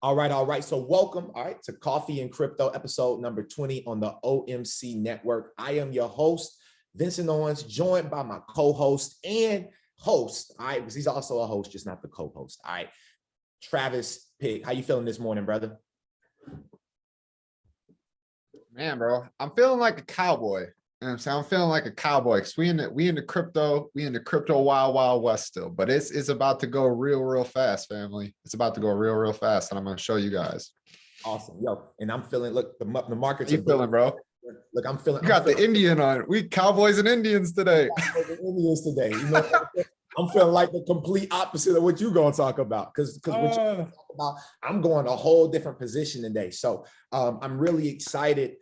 All right, all right. So welcome, all right, to Coffee and Crypto, episode number 20 on the OMC Network. I am your host, Vincent Owens, joined by my co-host and host, all right, because he's also a host, just not the co-host, all right, Travis Pig. How you feeling this morning, brother? Man, bro, I'm feeling like a cowboy. You know what I'm saying? I'm feeling like a cowboy because we in the crypto wild west still, but it's about to go real fast, family. It's about to go real fast, and I'm gonna show you guys. Awesome, yo. And I'm feeling, look, the markets. How you feeling, bro? Look, I'm feeling. You got the Indian on. We cowboys and Indians today. Indians today. You know, I'm feeling like the complete opposite of what you're gonna talk about, because what you're gonna talk about, I'm going a whole different position today. So I'm really excited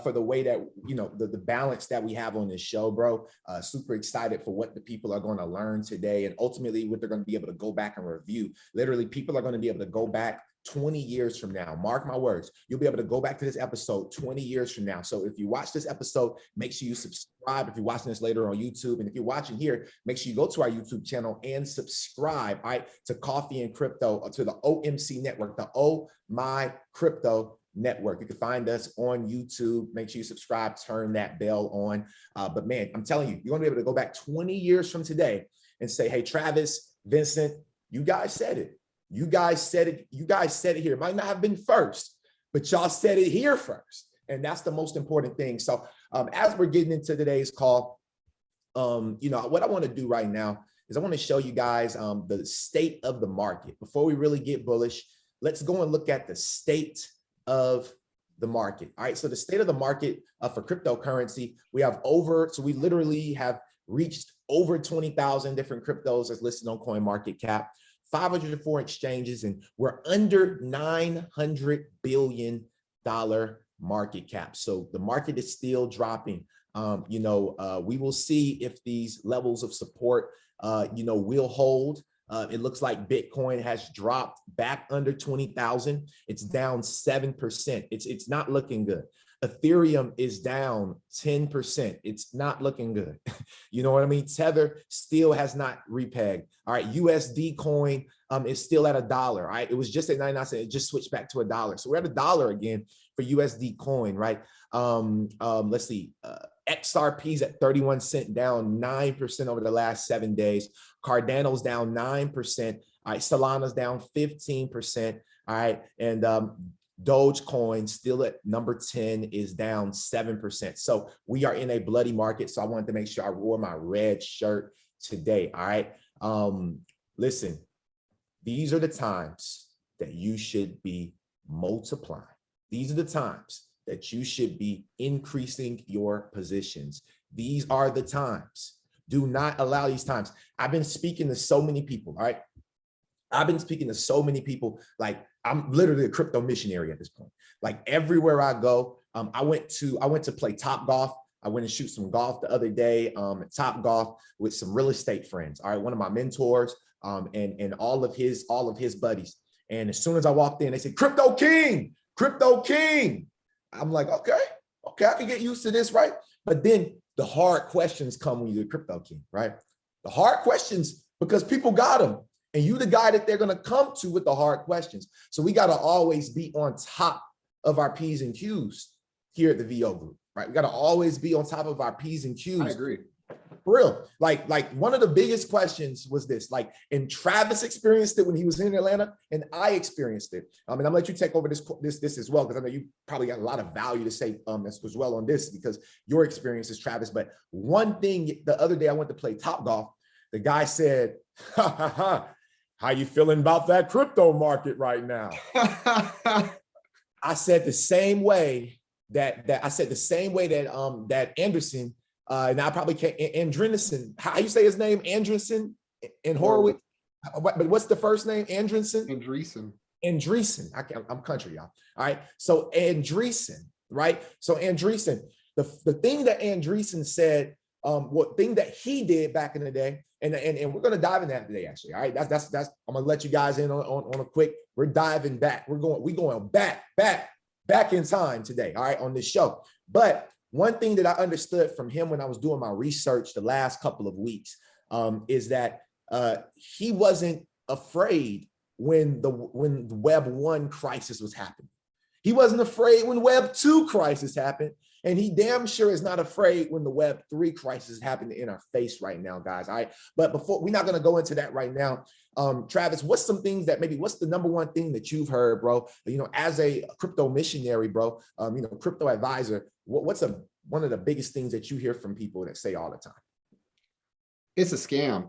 for the way that, you know, the balance that we have on this show, bro. Super excited for what the people are going to learn today, and ultimately what they're going to be able to go back and review. Literally, people are going to be able to go back 20 years from now. Mark my words. You'll be able to go back to this episode 20 years from now. So if you watch this episode, make sure you subscribe. If you're watching this later on YouTube, and if you're watching here, make sure you go to our YouTube channel and subscribe, all right, to Coffee and Crypto, to the OMC Network, the Oh My Crypto Network. You can find us on YouTube. Make sure you subscribe, turn that bell on. But man, I'm telling you, you're gonna be able to go back 20 years from today and say, hey, Travis, Vincent, you guys said it. You guys said it. You guys said it here. It might not have been first, but y'all said it here first. And that's the most important thing. So as we're getting into today's call, you know, what I want to do right now is I want to show you guys the state of the market. Before we really get bullish, let's go and look at the state of the market. All right, so the state of the market for cryptocurrency, we literally have reached over 20,000 different cryptos as listed on CoinMarketCap, 504 exchanges, and we're under $900 billion market cap. So the market is still dropping. We will see if these levels of support, will hold. It looks like Bitcoin has dropped back under 20,000. It's down 7%. It's not looking good. Ethereum is down 10%. It's not looking good. You know what I mean? Tether still has not repegged. All right, USD coin is still at $1. All right, it was just at 99 cents. It just switched back to $1. So we're at $1 again for USD coin, right? Let's see. XRP's at 31 cents, down 9% over the last 7 days. Cardano's down 9%. All right, Solana's down 15%. All right, and Dogecoin still at number 10 is down 7%. So we are in a bloody market. So I wanted to make sure I wore my red shirt today. All right. Listen, these are the times that you should be multiplying. These are the times that you should be increasing your positions. These are the times. Do not allow these times. I've been speaking to so many people, all right? I've been speaking to so many people, like I'm literally a crypto missionary at this point. Like everywhere I go, I went to play Top Golf. I went and shoot some golf the other day at Top Golf with some real estate friends. All right, one of my mentors and all of his buddies. And as soon as I walked in, they said, "Crypto King, Crypto King." I'm like, okay, I can get used to this, right? But then the hard questions come when you're the Crypto King, right? The hard questions, because people got them. And you the guy that they're going to come to with the hard questions. So we got to always be on top of our P's and Q's here at the VO Group, right? We got to always be on top of our P's and Q's. I agree. For real. Like one of the biggest questions was this, like, and Travis experienced it when he was in Atlanta, and I experienced it. And I'm gonna let you take over this as well, because I know you probably got a lot of value to say as well on this, because your experience is Travis. But one thing, the other day I went to play Top Golf, the guy said, "How you feeling about that crypto market right now?" I said the same way that Anderson, and I probably can't, Andreessen, how you say his name? Andreessen and Horowitz. But what's the first name? Andreessen? Andreessen. I'm country, y'all. All right. So Andreessen, right? So Andreessen, the thing that Andreessen said, what thing that he did back in the day, and we're going to dive in that today, actually. All right, that's I'm going to let you guys in on a quick. We're diving back. We're going back in time today. All right, on this show. But one thing that I understood from him when I was doing my research the last couple of weeks is that he wasn't afraid when the Web 1 crisis was happening. He wasn't afraid when Web 2 crisis happened. And he damn sure is not afraid when the Web 3 crisis is happening in our face right now, guys. All right. But before, we're not going to go into that right now. Travis, what's some things that what's the number one thing that you've heard, bro? You know, as a crypto missionary, bro, you know, crypto advisor, what's one of the biggest things that you hear from people that say all the time? It's a scam.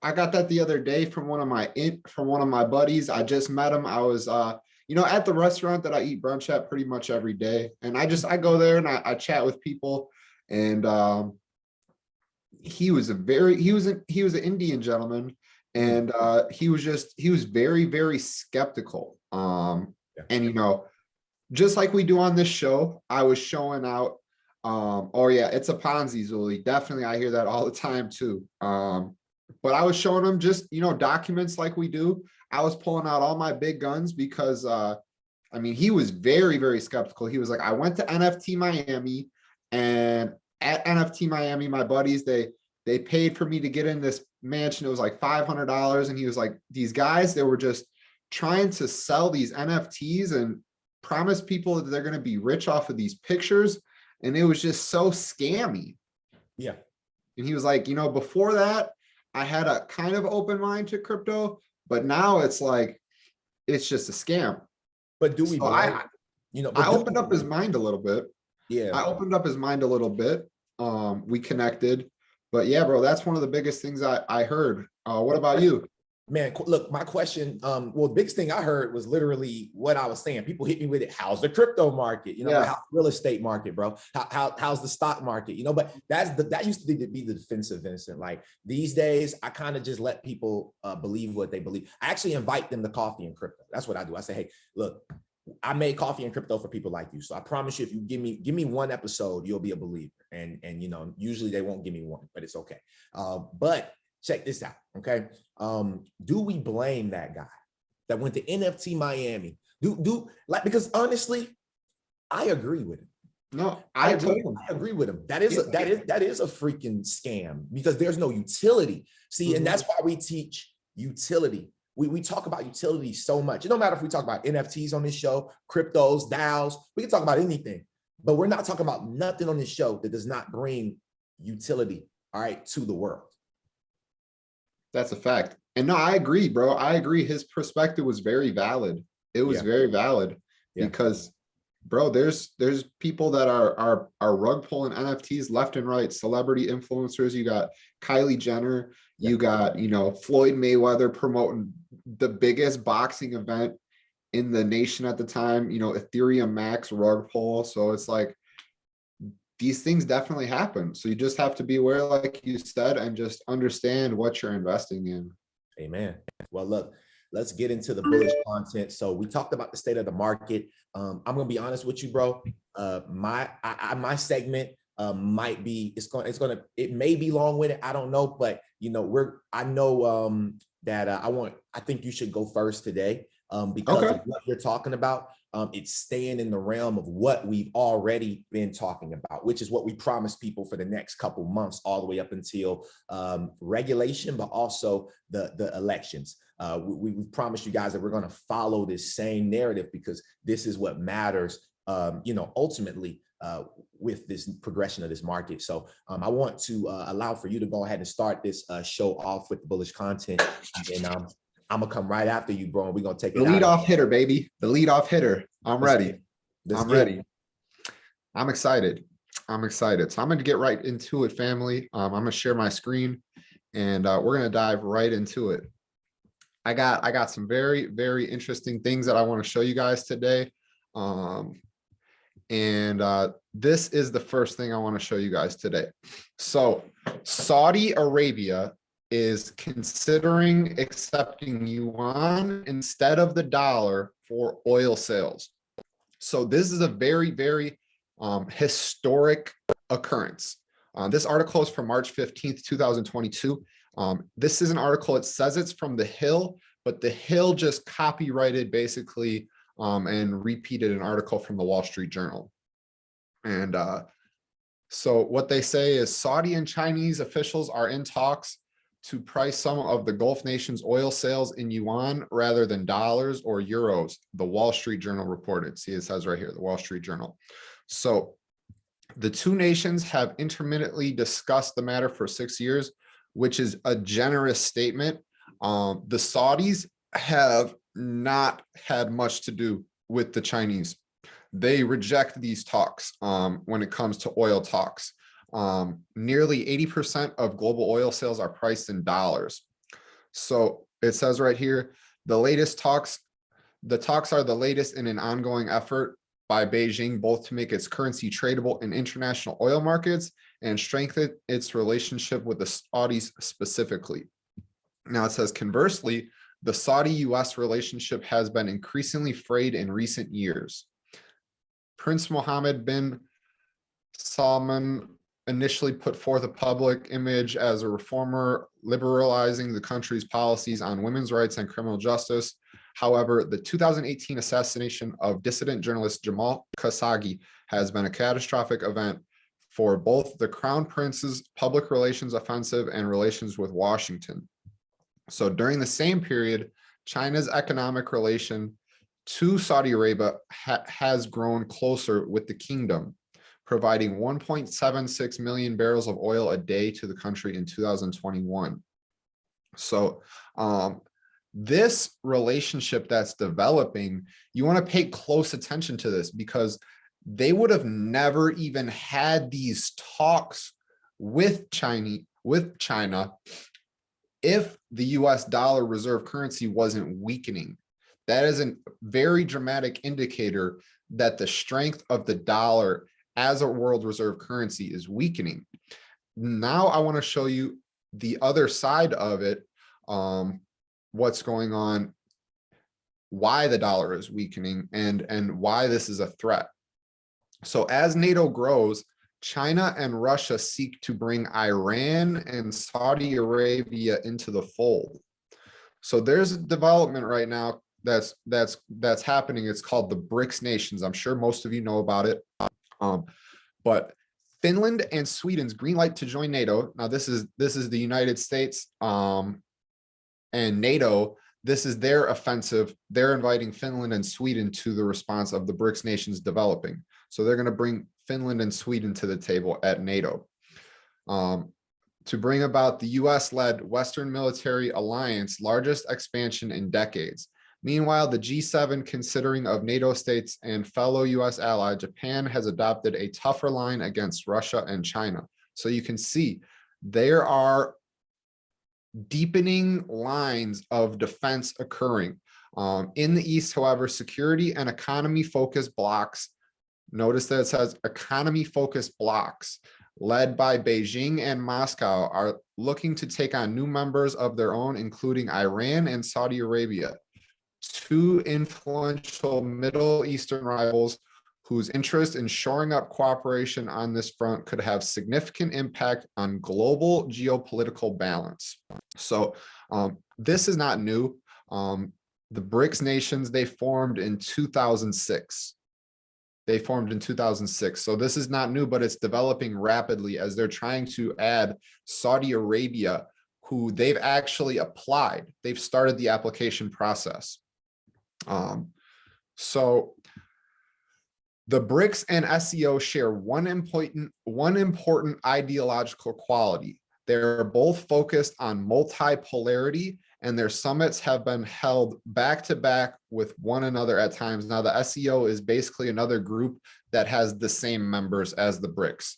I got that the other day from one of my buddies. I just met him. I was you know, at the restaurant that I eat brunch at pretty much every day. And I go there and I chat with people. And he was an Indian gentleman. And he was very, very skeptical. And, you know, just like we do on this show, I was showing out, oh yeah, it's a Ponzi, Zuli. Definitely, I hear that all the time too. But I was showing him just, you know, documents like we do. I was pulling out all my big guns because, I mean, he was very, very skeptical. He was like, I went to NFT Miami, and at NFT Miami, my buddies, they paid for me to get in this mansion. It was like $500. And he was like, these guys, they were just trying to sell these NFTs and promise people that they're going to be rich off of these pictures. And it was just so scammy. Yeah. And he was like, you know, before that, I had a kind of open mind to crypto, but now it's like, it's just a scam. But do we, so I opened up his mind a little bit. Yeah. I opened up his mind a little bit. We connected, but yeah, bro, that's one of the biggest things I heard. What about you? Man, look, my question, well, the biggest thing I heard was literally what I was saying. People hit me with it. How's the crypto market? You know, how's the real estate market, bro? How's the stock market? You know, but that used to be the defensive, Vincent. Like these days, I kind of just let people believe what they believe. I actually invite them to coffee and crypto. That's what I do. I say, hey, look, I made coffee and crypto for people like you. So I promise you, if you give me one episode, you'll be a believer. And you know, usually they won't give me one, but it's okay. But check this out, okay? Do we blame that guy that went to NFT Miami? Because honestly, I agree with him. No, I agree with him. That is a freaking scam because there's no utility. See, and that's why we teach utility. We talk about utility so much. It don't matter if we talk about NFTs on this show, cryptos, DAOs, we can talk about anything, but we're not talking about nothing on this show that does not bring utility, all right, to the world. That's a fact. And no, I agree, bro. I agree. His perspective was very valid. It was very valid because, bro, there's people that are rug pulling NFTs left and right. Celebrity influencers. You got Kylie Jenner. You got, you know, Floyd Mayweather promoting the biggest boxing event in the nation at the time. You know, Ethereum Max rug pull. So it's like, these things definitely happen. So you just have to be aware, like you said, and just understand what you're investing in. Amen. Well, look, let's get into the bullish content. So we talked about the state of the market. I'm going to be honest with you, bro. My segment might be, it may be long-winded. I don't know, but you know, I think you should go first today because of what you're talking about. It's staying in the realm of what we've already been talking about, which is what we promised people for the next couple months, all the way up until regulation, but also the elections. We promised you guys that we're going to follow this same narrative because this is what matters, you know, ultimately with this progression of this market. So I want to allow for you to go ahead and start this show off with the bullish content. And I'm gonna come right after you, bro. And we're gonna take it. The lead off hitter, baby. The lead off hitter. I'm ready. I'm ready. I'm excited. I'm excited. So I'm gonna get right into it, family. I'm gonna share my screen, and we're gonna dive right into it. I got some very, very interesting things that I want to show you guys today. This is the first thing I want to show you guys today. So Saudi Arabia is considering accepting yuan instead of the dollar for oil sales. So this is a very, very historic occurrence. This article is from March 15th, 2022. This is an article, it says it's from The Hill, but The Hill just copyrighted basically and repeated an article from the Wall Street Journal. And so what they say is Saudi and Chinese officials are in talks to price some of the Gulf nations' oil sales in yuan rather than dollars or euros, the Wall Street Journal reported. See, it says right here, the Wall Street Journal. So the two nations have intermittently discussed the matter for 6 years, which is a generous statement. The Saudis have not had much to do with the Chinese. They reject these talks when it comes to oil talks. Nearly 80% of global oil sales are priced in dollars. So it says right here, the talks are the latest in an ongoing effort by Beijing, both to make its currency tradable in international oil markets and strengthen its relationship with the Saudis specifically. Now it says, conversely, the Saudi-US relationship has been increasingly frayed in recent years. Prince Mohammed bin Salman initially put forth a public image as a reformer, liberalizing the country's policies on women's rights and criminal justice. However, the 2018 assassination of dissident journalist Jamal Khashoggi has been a catastrophic event for both the Crown Prince's public relations offensive and relations with Washington. So during the same period, China's economic relation to Saudi Arabia has grown closer with the kingdom, providing 1.76 million barrels of oil a day to the country in 2021. So this relationship that's developing, you want to pay close attention to this, because they would have never even had these talks with China if the US dollar reserve currency wasn't weakening. That is a very dramatic indicator that the strength of the dollar as a world reserve currency is weakening. Now I want to show you the other side of it, what's going on, why the dollar is weakening, and why this is a threat. So as NATO grows, China and Russia seek to bring Iran and Saudi Arabia into the fold. So there's a development right now that's happening. It's called the BRICS nations. I'm sure most of you know about it. But Finland and Sweden's green light to join NATO. Now this is the United States and NATO. This is their offensive. They're inviting Finland and Sweden to the response of the BRICS nations developing. So they're going to bring Finland and Sweden to the table at NATO to bring about the US-led Western military alliance, largest expansion in decades. Meanwhile, the G7, considering of NATO states and fellow US ally, Japan has adopted a tougher line against Russia and China. So you can see there are deepening lines of defense occurring. In the East, however, security and economy-focused blocs, notice that it says economy-focused blocs, led by Beijing and Moscow, are looking to take on new members of their own, including Iran and Saudi Arabia, two influential Middle Eastern rivals whose interest in shoring up cooperation on this front could have significant impact on global geopolitical balance. So this is not new. The BRICS nations, they formed in 2006. So this is not new, but it's developing rapidly as they're trying to add Saudi Arabia, who they've actually applied. They've started the application process. So the BRICS and SCO share one important ideological quality. They're both focused on multipolarity, and their summits have been held back to back with one another at times. Now, the SCO is basically another group that has the same members as the BRICS.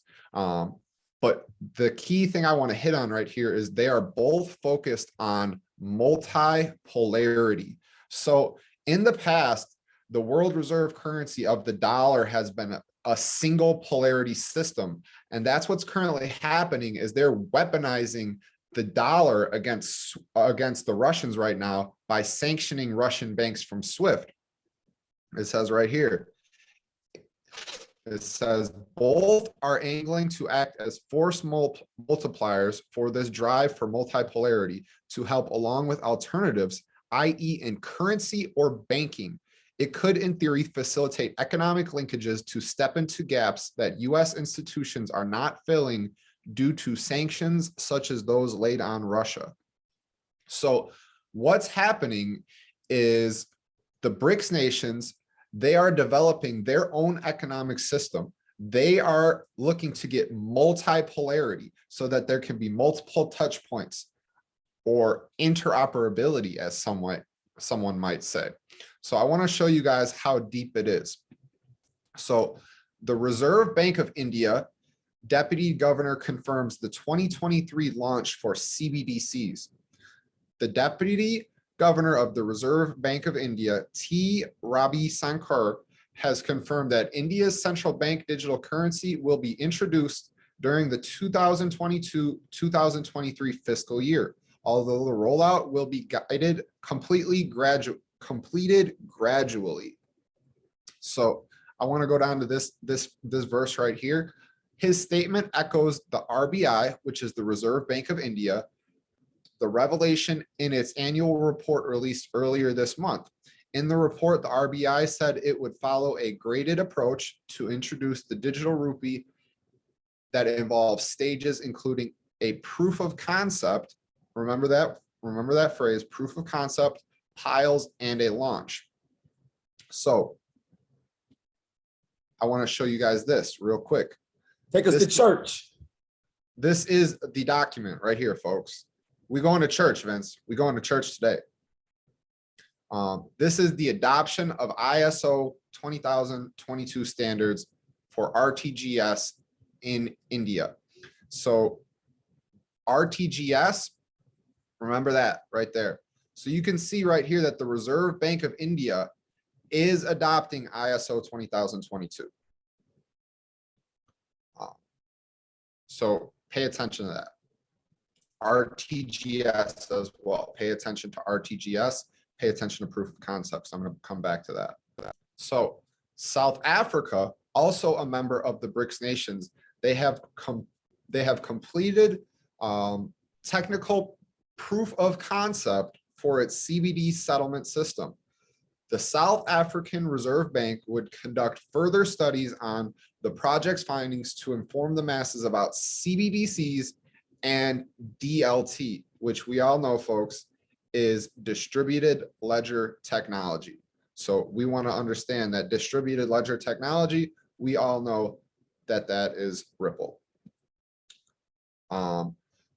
But the key thing I want to hit on right here is they are both focused on multipolarity. So in the past, the world reserve currency of the dollar has been a single polarity system. And that's what's currently happening, is they're weaponizing the dollar against the Russians right now by sanctioning Russian banks from SWIFT. It says right here, it says both are angling to act as force multipliers for this drive for multipolarity to help along with alternatives, i.e. in currency or banking. It could, in theory, facilitate economic linkages to step into gaps that US institutions are not filling due to sanctions such as those laid on Russia. So what's happening is the BRICS nations, they are developing their own economic system. They are looking to get multipolarity so that there can be multiple touch points, or interoperability, as someone might say. So I want to show you guys how deep it is. So the Reserve Bank of India Deputy Governor confirms the 2023 launch for CBDCs. The Deputy Governor of the Reserve Bank of India, T. Ravi Shankar, has confirmed that India's central bank digital currency will be introduced during the 2022-2023 fiscal year, although the rollout will be completed gradually. So I want to go down to this verse right here. His statement echoes the RBI, which is the Reserve Bank of India, the revelation in its annual report released earlier this month. In the report, the RBI said it would follow a graded approach to introduce the digital rupee that involves stages, including a proof of concept. Remember that phrase, proof of concept, piles, and a launch. So I want to show you guys this real quick. Take us to church. This is the document right here, folks. We going to church, Vince. We going to church today. This is the adoption of ISO 20022 standards for RTGS in India. So RTGS, remember that right there. So you can see right here that the Reserve Bank of India is adopting ISO 20022. So pay attention to that. RTGS as well. Pay attention to RTGS. Pay attention to proof of concepts. I'm going to come back to that. So South Africa, also a member of the BRICS nations, they have completed technical proof of concept for its CBD settlement system. The South African Reserve Bank would conduct further studies on the project's findings to inform the masses about CBDCs and DLT, which we all know, folks, is distributed ledger technology. So we want to understand that distributed ledger technology, we all know that that is Ripple.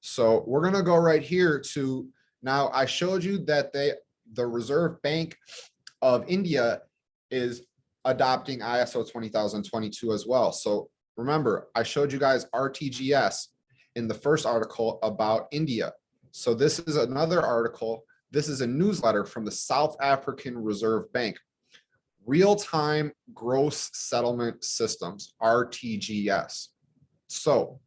So we're going to go right here to, now I showed you that the Reserve Bank of India is adopting ISO 20022 as well. So remember, I showed you guys RTGS in the first article about India. So this is another article. This is a newsletter from the South African Reserve Bank. Real-time gross settlement systems, RTGS. So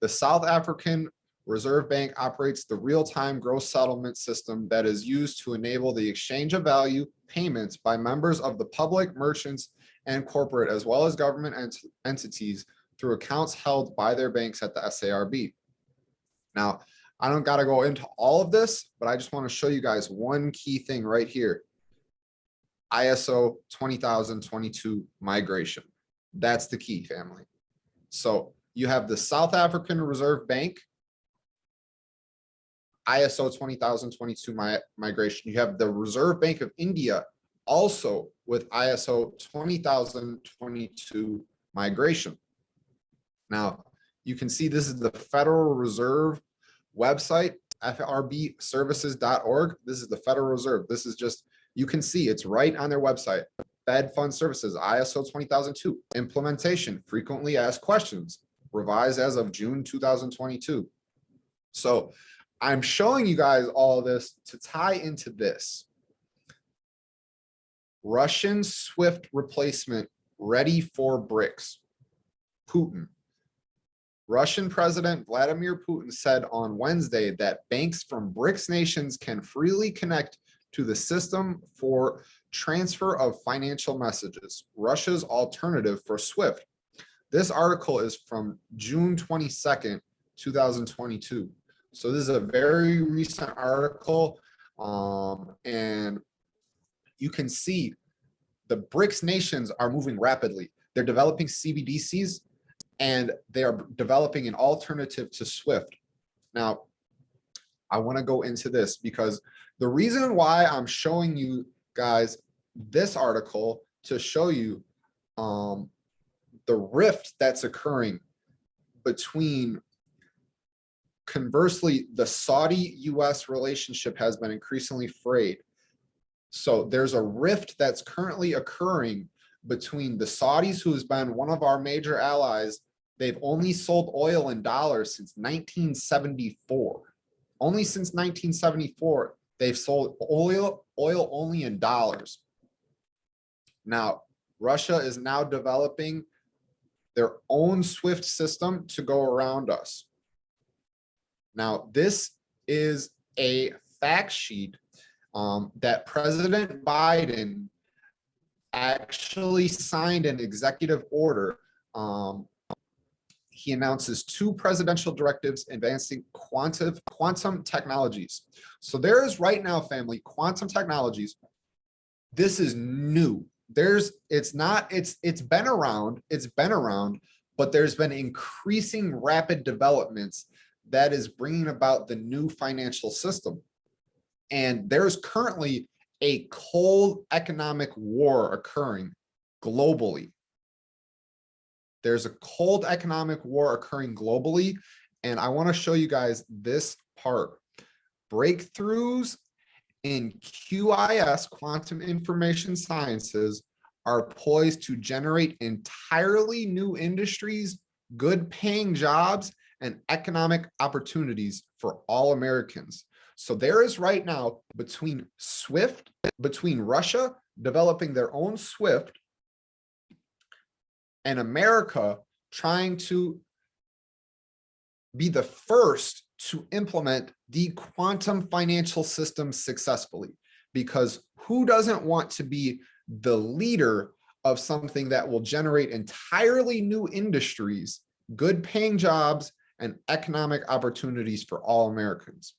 the South African Reserve Bank operates the real-time gross settlement system that is used to enable the exchange of value payments by members of the public, merchants, and corporate, as well as government entities through accounts held by their banks at the SARB. Now, I don't got to go into all of this, but I just want to show you guys one key thing right here. ISO 20022 migration. That's the key, family. So you have the South African Reserve Bank, ISO 20022 migration. You have the Reserve Bank of India also with ISO 20022 migration. Now, you can see this is the Federal Reserve website, frbservices.org. This is the Federal Reserve. This is just, you can see it's right on their website. Fed Fund Services, ISO 20002, implementation, frequently asked questions, revised as of June 2022. So I'm showing you guys all of this to tie into this. Russian SWIFT replacement ready for BRICS. Putin. Russian President Vladimir Putin said on Wednesday that banks from BRICS nations can freely connect to the system for transfer of financial messages, Russia's alternative for SWIFT. This article is from June 22nd, 2022. So this is a very recent article, and you can see the BRICS nations are moving rapidly. They're developing CBDCs. and they are developing an alternative to SWIFT. Now, I want to go into this because the reason why I'm showing you guys this article to show you the rift that's occurring between, conversely, the Saudi-US relationship has been increasingly frayed. So there's a rift that's currently occurring between the Saudis, who has been one of our major allies. They've only sold oil in dollars since 1974. Only since 1974, they've sold oil only in dollars. Now, Russia is now developing their own SWIFT system to go around us. Now, this is a fact sheet that President Biden actually signed an executive order. He announces 2 presidential directives advancing quantum technologies. So there is right now, family, quantum technologies. This is new. It's been around, but there's been increasing rapid developments that is bringing about the new financial system. And there's currently a cold economic war occurring globally. There's a cold economic war occurring globally. And I want to show you guys this part. Breakthroughs in QIS, quantum information sciences, are poised to generate entirely new industries, good paying jobs, and economic opportunities for all Americans. So there is right now between Russia developing their own SWIFT and America trying to be the first to implement the quantum financial system successfully. Because who doesn't want to be the leader of something that will generate entirely new industries, good paying jobs, and economic opportunities for all Americans?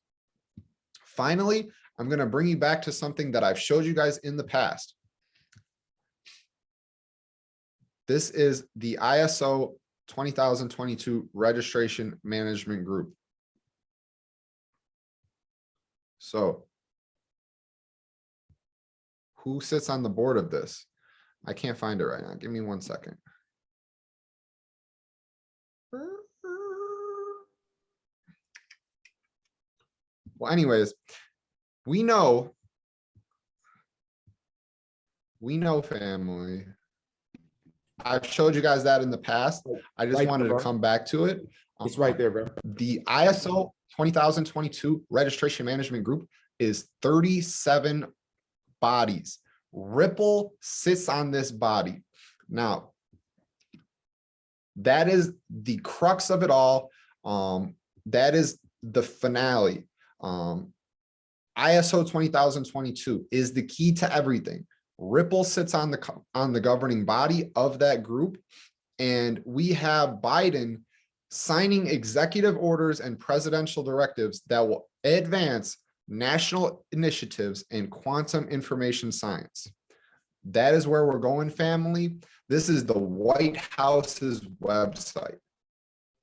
Finally, I'm going to bring you back to something that I've showed you guys in the past. This is the ISO 20022 Registration Management Group. So, who sits on the board of this? I can't find it right now. Give me 1 second. Well, anyways, we know, family. I've showed you guys that in the past. I just wanted to come back to it. It's right there, bro. The ISO 20022 Registration Management Group is 37 bodies. Ripple sits on this body. Now, that is the crux of it all. That is the finale. ISO 20022 is the key to everything. Ripple sits on the governing body of that group, and we have Biden signing executive orders and presidential directives that will advance national initiatives in quantum information science. That is where we're going, family. This is the White House's website.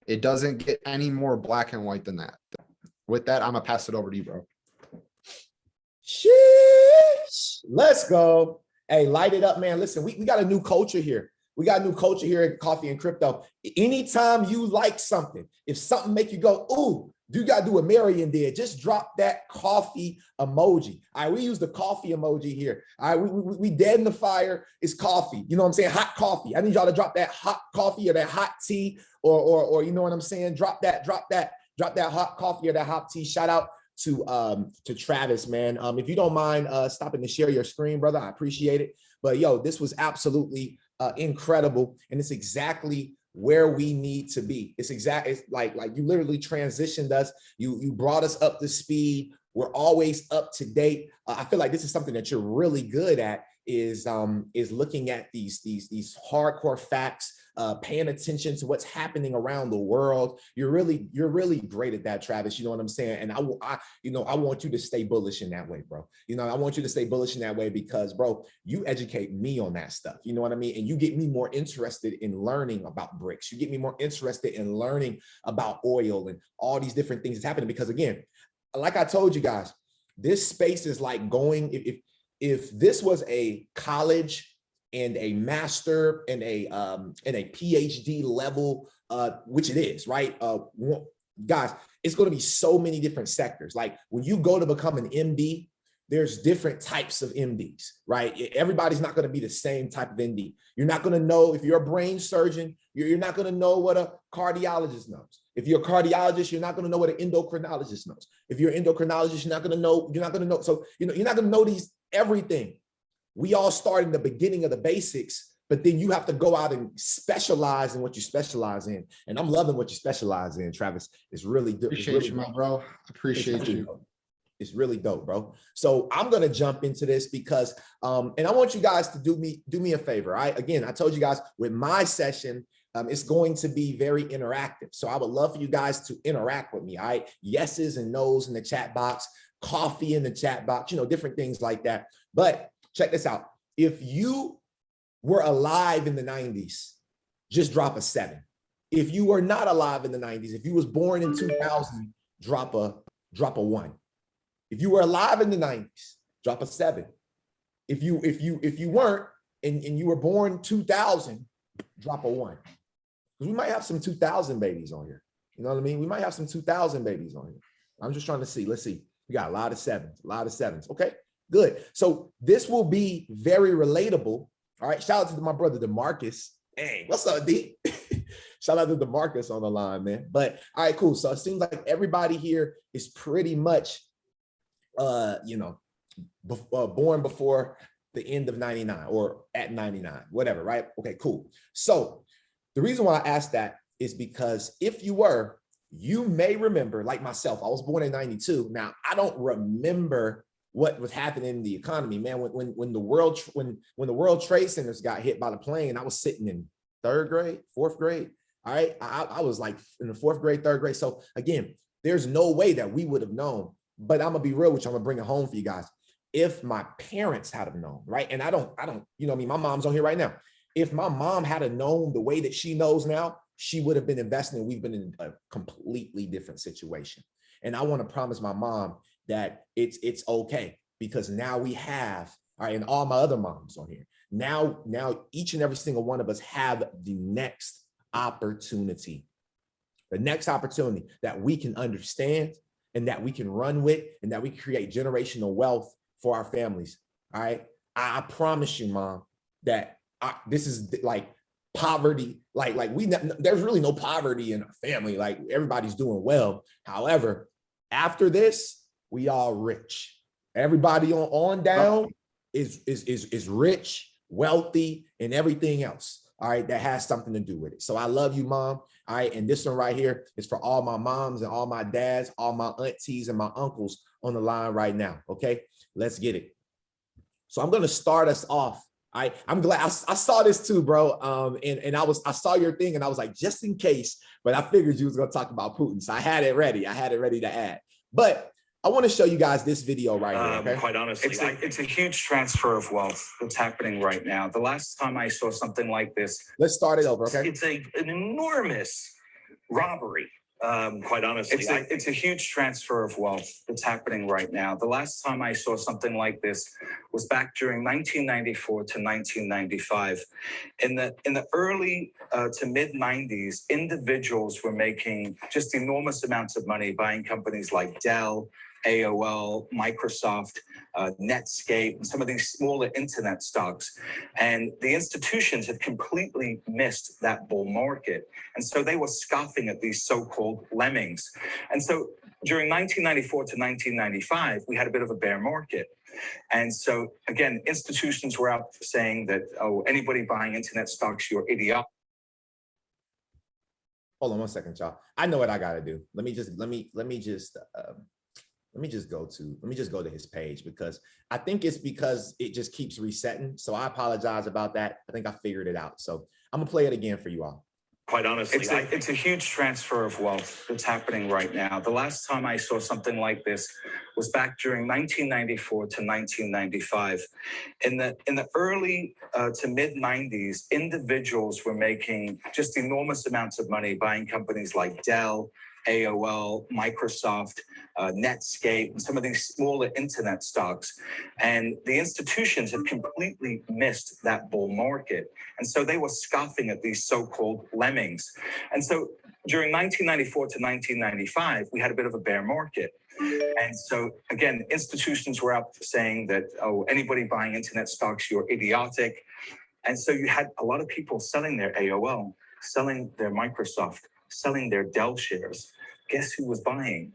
It doesn't get any more black and white than that. With that, I'm gonna pass it over to you, bro. Sheesh. Let's go. Hey, light it up, man. Listen, we got a new culture here. We got a new culture here at Coffee and Crypto. Anytime you like something, if something make you go, ooh, you got to do what Marion did. Just drop that coffee emoji. All right, we use the coffee emoji here. All right, we dead in the fire. It's coffee. You know what I'm saying? Hot coffee. I need y'all to drop that hot coffee or that hot tea or you know what I'm saying? Drop that hot coffee or that hot tea. Shout out to Travis, man. If you don't mind stopping to share your screen, brother, I appreciate it. But yo, this was absolutely incredible, and it's exactly where we need to be. It's like you literally transitioned us. You brought us up to speed. We're always up to date. I feel like this is something that you're really good at, is looking at these hardcore facts, paying attention to what's happening around the world. You're really great at that, Travis. You know what I'm saying? And I want you to stay bullish in that way, bro. You know, I want you to stay bullish in that way because, bro, you educate me on that stuff. You know what I mean? And you get me more interested in learning about bricks. You get me more interested in learning about oil and all these different things that's happening. Because again, like I told you guys, this space is like going, if this was a college and a master and a PhD level, which it is, right? Guys, it's going to be so many different sectors. Like when you go to become an MD, there's different types of MDs, right? Everybody's not going to be the same type of MD. You're not going to know if you're a brain surgeon, you're not going to know what a cardiologist knows. If you're a cardiologist, you're not going to know what an endocrinologist knows. If you're an endocrinologist, you're not going to know. So, you know, you're not going to know everything. We all start in the beginning of the basics, but then you have to go out and specialize in what you specialize in. And I'm loving what you specialize in, Travis. It's really good. Appreciate you, my bro. Appreciate you. It's really dope, bro. So I'm going to jump into this because, and I want you guys to do me a favor. Again, I told you guys with my session, it's going to be very interactive. So I would love for you guys to interact with me. Yeses and nos in the chat box, coffee in the chat box, you know, different things like that. But check this out. If you were alive in the 90s, just drop a 7. If you were not alive in the 90s, if you was born in 2000, drop a 1. If you were alive in the 90s, drop a 7. If you weren't and you were born 2000, drop a 1. Because we might have some 2000 babies on here. You know what I mean? We might have some 2000 babies on here. I'm just trying to see. Let's see. We got a lot of 7s. Okay, good. So this will be very relatable. All right. Shout out to my brother DeMarcus. Hey, what's up, D? Shout out to DeMarcus on the line, man. But all right, cool. So it seems like everybody here is pretty much born before the end of 99 or at 99, whatever, right? Okay, cool. So the reason why I asked that is because if you were, you may remember, like myself, I was born in 92. Now, I don't remember what was happening in the economy, man. When the World Trade Centers got hit by the plane, I was sitting in 3rd grade, 4th grade. All right, I was like in the 4th grade, 3rd grade. So again, there's no way that we would have known. But I'm gonna be real with you. I'm gonna bring it home for you guys. If my parents had have known, right? And I don't, you know what I mean? My mom's on here right now. If my mom had have known the way that she knows now, she would have been investing. We've been in a completely different situation. And I want to promise my mom that it's okay because now we have, all right, and all my other moms on here. Now each and every single one of us have the next opportunity. The next opportunity that we can understand and that we can run with and that we create generational wealth for our families. All right. I promise you, Mom, that this is like poverty. There's really no poverty in our family. Like everybody's doing well. However, after this, we all rich. Everybody on down is rich, wealthy, and everything else. All right, that has something to do with it. So I love you, Mom. All right, and this one right here is for all my moms and all my dads, all my aunties and my uncles on the line right now. Okay, let's get it. So I'm gonna start us off. I'm glad I saw this too, bro. And I saw your thing and I was like, just in case, but I figured you was gonna talk about Putin, so I had it ready. I had it ready to add, but I want to show you guys this video right here. Okay? Quite honestly, it's a huge transfer of wealth that's happening right now. The last time I saw something like this, let's start it over. Okay, it's an enormous robbery. Quite honestly, it's a huge transfer of wealth that's happening right now. The last time I saw something like this was back during 1994 to 1995. In the early to mid 90s, individuals were making just enormous amounts of money buying companies like Dell, AOL, Microsoft, Netscape, and some of these smaller internet stocks. And the institutions had completely missed that bull market. And so they were scoffing at these so-called lemmings. And so during 1994 to 1995, we had a bit of a bear market. And so, again, institutions were out saying that, oh, anybody buying internet stocks, you're idiotic. Hold on one second, y'all. I know what I got to do. Let me just let me just go to his page, because I think it's because it just keeps resetting. So I apologize about that. I think I figured it out. So I'm gonna play it again for you all. Quite honestly, it's a huge transfer of wealth that's happening right now. The last time I saw something like this was back during 1994 to 1995. In the early to mid 90s, individuals were making just enormous amounts of money buying companies like Dell, AOL, Microsoft, Netscape, and some of these smaller internet stocks. And the institutions had completely missed that bull market. And so they were scoffing at these so-called lemmings. And so during 1994 to 1995, we had a bit of a bear market. And so, again, institutions were out saying that, oh, anybody buying internet stocks, you're idiotic. And so you had a lot of people selling their AOL, selling their Microsoft, selling their Dell shares. Guess who was buying?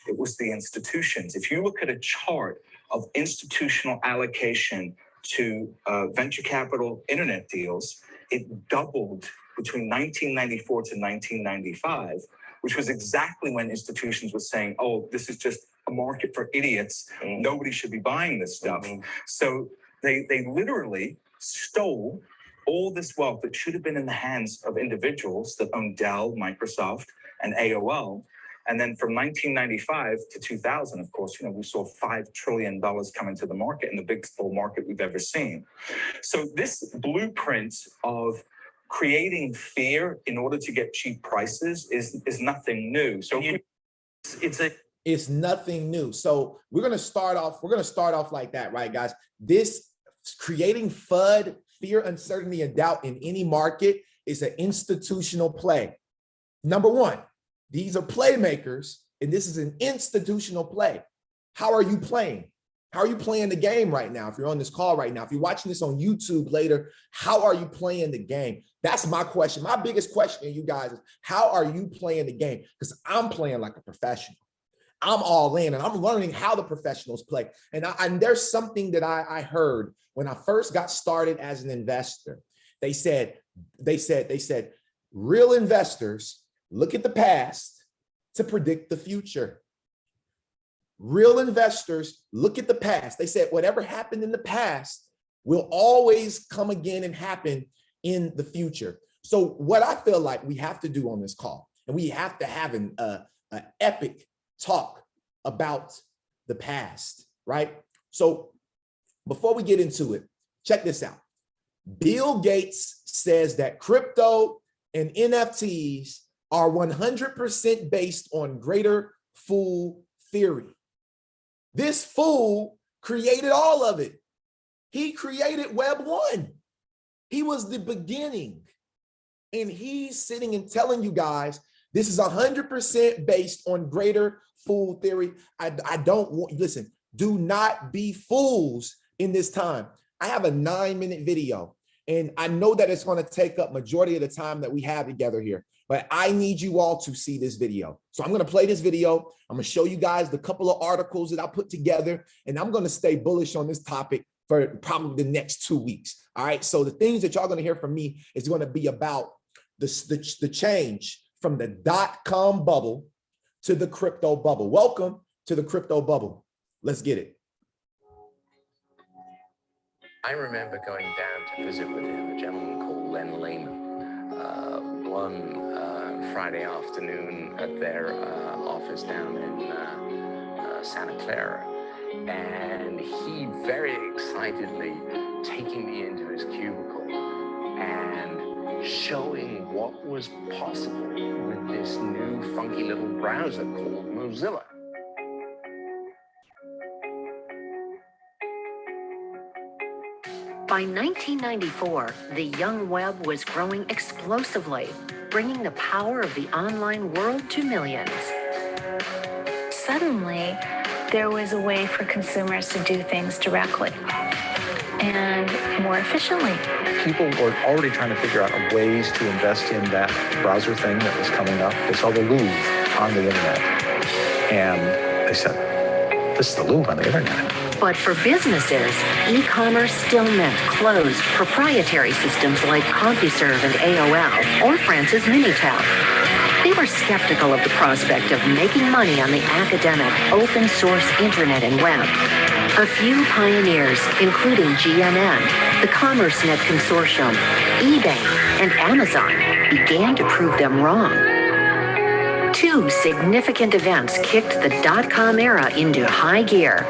It was the institutions. If you look at a chart of institutional allocation to venture capital internet deals, it doubled between 1994 to 1995, which was exactly when institutions were saying, oh, this is just a market for idiots. Nobody should be buying this stuff. So they literally stole all this wealth that should have been in the hands of individuals that own Dell, Microsoft, and AOL. And then from 1995 to 2000, of course, we saw $5 trillion come into the market, in the biggest bull market we've ever seen. So this blueprint of creating fear in order to get cheap prices is nothing new. So it's nothing new. So we're gonna start off like that, right, guys? This creating FUD, fear, uncertainty, and doubt in any market is an institutional play. Number one, these are playmakers, and this is an institutional play. How are you playing? How are you playing the game right now? If you're on this call right now, if you're watching this on YouTube later, how are you playing the game? That's my question. My biggest question to you guys is, how are you playing the game? Because I'm playing like a professional. I'm all in, and I'm learning how the professionals play. And there's something that I heard when I first got started as an investor. They said, real investors look at the past to predict the future. Real investors look at the past. They said, whatever happened in the past will always come again and happen in the future. So what I feel like we have to do on this call, and we have to have an epic talk about the past, right? So before we get into it, check this out. Bill Gates says that crypto and NFTs are 100% based on greater fool theory. This fool created all of it. He created Web 1. He was the beginning. And he's sitting and telling you guys, this is 100% based on greater fool theory. I don't want, listen, do not be fools in this time. I have a 9-minute video, and I know that it's going to take up majority of the time that we have together here, but I need you all to see this video. So I'm going to play this video. I'm going to show you guys the couple of articles that I put together, and I'm going to stay bullish on this topic for probably the next 2 weeks. All right. So the things that y'all going to hear from me is going to be about the change from the .com bubble to the crypto bubble. Welcome to the crypto bubble. Let's get it. I remember going down to visit with him, a gentleman called Len Lehman, one Friday afternoon at their office down in Santa Clara. And he very excitedly taking me into his cubicle and showing what was possible with this new funky little browser called Mozilla. By 1994, the young web was growing explosively, bringing the power of the online world to millions. Suddenly, there was a way for consumers to do things directly and more efficiently. People were already trying to figure out ways to invest in that browser thing that was coming up. They saw the Louvre on the internet, and they said, this is the Louvre on the internet. But for businesses, e-commerce still meant closed, proprietary systems like CompuServe and AOL, or France's Minitel. They were skeptical of the prospect of making money on the academic, open source internet and web. A few pioneers, including GNN, the CommerceNet Consortium, eBay, and Amazon, began to prove them wrong. Two significant events kicked the dot-com era into high gear.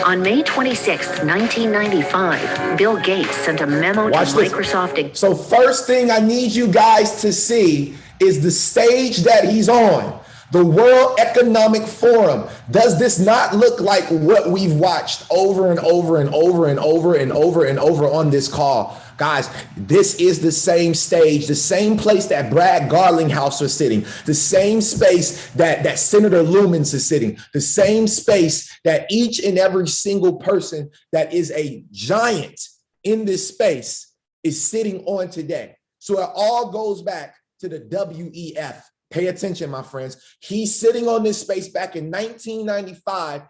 On May 26, 1995, Bill Gates sent a memo to Microsoft. So first thing I need you guys to see is the stage that he's on. The World Economic Forum. Does this not look like what we've watched over and over and over and over and over and over on this call? Guys, this is the same stage, the same place that Brad Garlinghouse was sitting, the same space that Senator Lumens is sitting, the same space that each and every single person that is a giant in this space is sitting on today. So it all goes back to the WEF. Pay attention, my friends. He's sitting on this space back in 1995,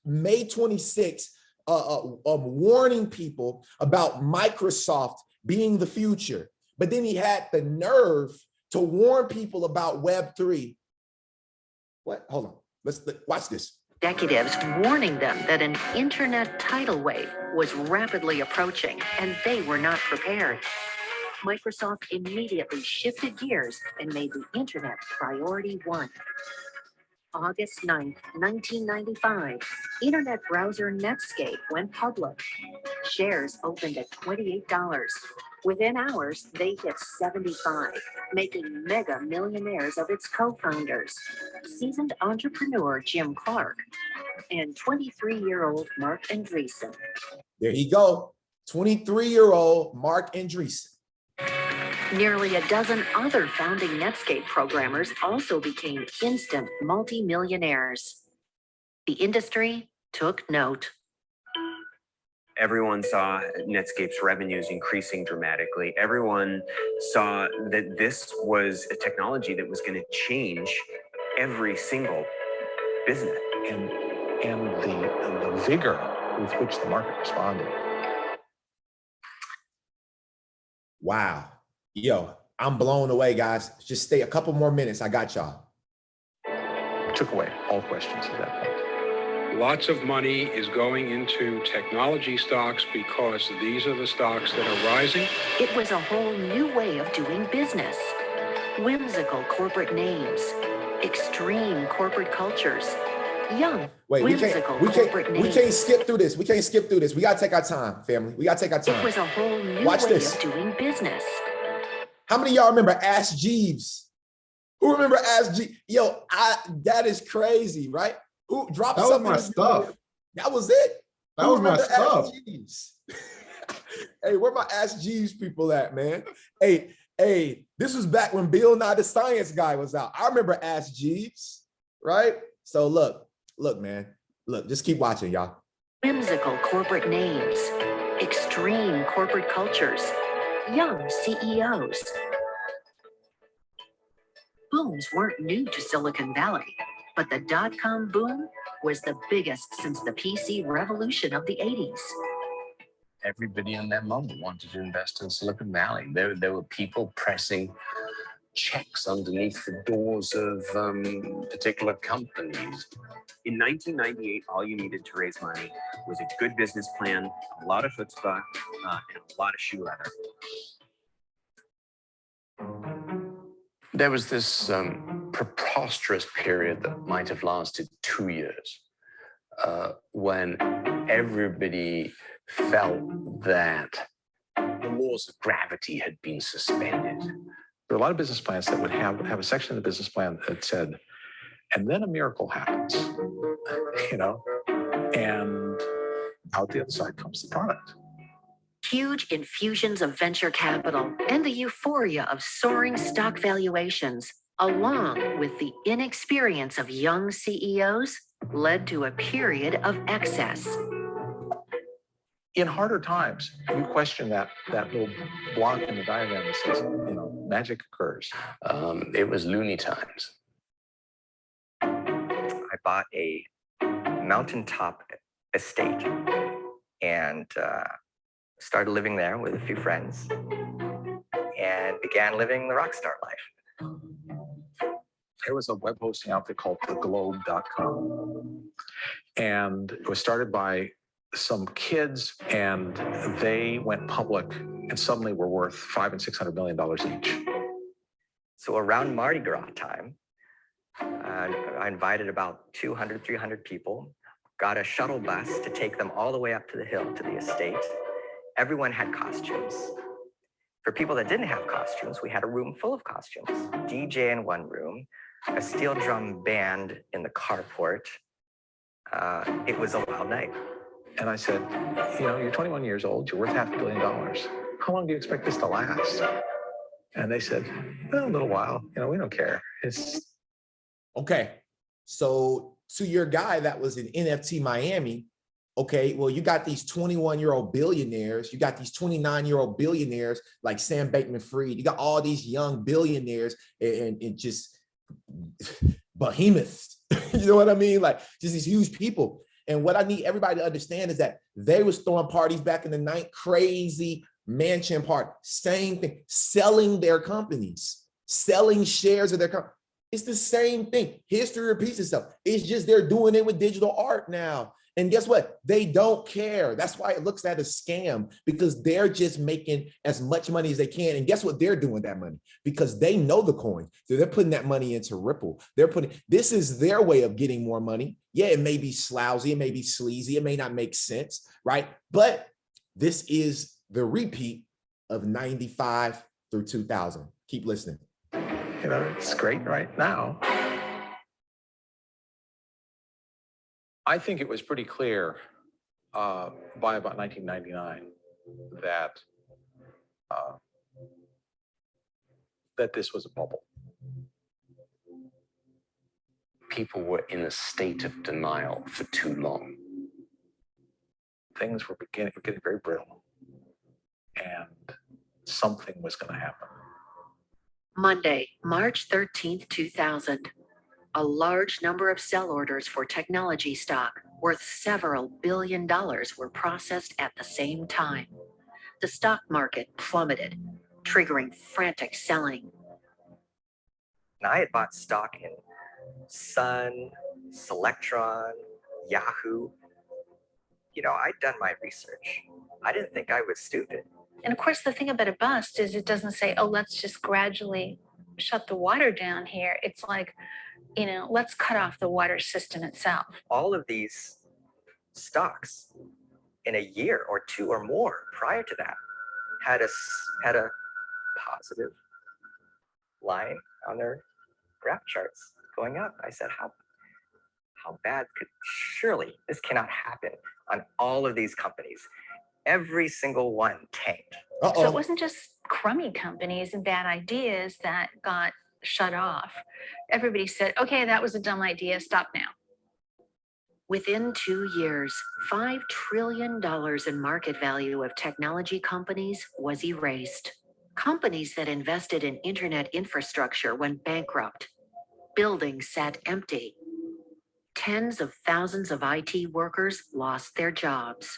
May 26, warning people about Microsoft being the future. But then he had the nerve to warn people about Web3. What? Hold on. Let's watch this. Executives warning them that an internet tidal wave was rapidly approaching, and they were not prepared. Microsoft immediately shifted gears and made the internet priority one. August 9, 1995, internet browser Netscape went public. Shares opened at $28. Within hours, they hit 75, making mega millionaires of its co-founders, seasoned entrepreneur Jim Clark and 23-year-old Mark Andreessen. There you go, 23-year-old Mark Andreessen. Nearly a dozen other founding Netscape programmers also became instant multi-millionaires. The industry took note. Everyone saw Netscape's revenues increasing dramatically. Everyone saw that this was a technology that was going to change every single business. And the vigor with which the market responded. Wow. Yo, I'm blown away, guys. Just stay a couple more minutes. I got y'all. Took away all questions at that point. Lots of money is going into technology stocks because these are the stocks that are rising. It was a whole new way of doing business. Whimsical corporate names, extreme corporate cultures, young, Wait, we can't skip through this. We can't skip through this. We gotta take our time, family. We gotta take our time. It was a whole new way of doing business. How many of y'all remember Ask Jeeves? Who remember Ask Jeeves? Yo, that is crazy, right? Who dropped something? That was my stuff. That was it? That was my stuff. Hey, where my Ask Jeeves people at, man? Hey, this was back when Bill Nye the Science Guy was out. I remember Ask Jeeves, right? So look, man. Look, just keep watching, y'all. Whimsical corporate names, extreme corporate cultures, young CEOs. Booms weren't new to Silicon Valley, but the dot-com boom was the biggest since the PC revolution of the 80s. Everybody in that moment wanted to invest in Silicon Valley. There were people pressing checks underneath the doors of particular companies. In 1998, all you needed to raise money was a good business plan, a lot of chutzpah, and a lot of shoe leather. There was this preposterous period that might have lasted 2 years when everybody felt that the laws of gravity had been suspended. There are a lot of business plans that would have a section of the business plan that said, and then a miracle happens, you know, and out the other side comes the product. Huge infusions of venture capital and the euphoria of soaring stock valuations, along with the inexperience of young CEOs, led to a period of excess. In harder times, you question that little block in the diagram that says, you know, magic occurs. It was loony times. I bought a mountaintop estate and started living there with a few friends and began living the rock star life. There was a web hosting outfit called theglobe.com. And it was started by some kids, and they went public and suddenly were worth $500 and $600 million each. So around Mardi Gras time, I invited about 200, 300 people, got a shuttle bus to take them all the way up to the hill to the estate. Everyone had costumes. For people that didn't have costumes, we had a room full of costumes. DJ in one room, a steel drum band in the carport. It was a wild night. And I said, you know, you're 21 years old, you're worth $500 million. How long do you expect this to last? And they said, well, a little while, you know, we don't care. It's Okay. So to your guy that was in NFT Miami, okay, well, you got these 21-year-old billionaires, you got these 29-year-old billionaires like Sam Bankman-Fried, you got all these young billionaires and just behemoths, you know what I mean? Like just these huge people. And what I need everybody to understand is that they was throwing parties back in the night, crazy mansion party, same thing, selling their companies, selling shares of their company. It's the same thing. History repeats itself. It's just they're doing it with digital art now. And guess what? They don't care. That's why it looks like a scam, because they're just making as much money as they can. And guess what they're doing with that money? Because they know the coin. So they're putting that money into Ripple. This is their way of getting more money. Yeah, it may be slousy, it may be sleazy, it may not make sense, right? But this is the repeat of 95 through 2000. Keep listening. you know, it's great right now. I think it was pretty clear by about 1999 that that this was a bubble. People were in a state of denial for too long. Things were getting very brittle, and something was going to happen. Monday, March 13th, 2000. A large number of sell orders for technology stock worth several $1 billion were processed at the same time. The stock market plummeted, triggering frantic selling. And I had bought stock in Sun, Selectron, Yahoo. You know, I'd done my research. I didn't think I was stupid. And of course, the thing about a bust is it doesn't say, oh, let's just gradually shut the water down here. It's like, you know, let's cut off the water system itself. All of these stocks in a year or two or more prior to that had a positive line on their graph charts going up. I said, how bad could, surely this cannot happen on all of these companies. Every single one tanked. So it wasn't just crummy companies and bad ideas that got shut off. Everybody said, okay, that was a dumb idea, stop now. Within 2 years, $5 trillion in market value of technology companies was erased. Companies that invested in internet infrastructure went bankrupt. Buildings sat empty. Tens of thousands of IT workers lost their jobs.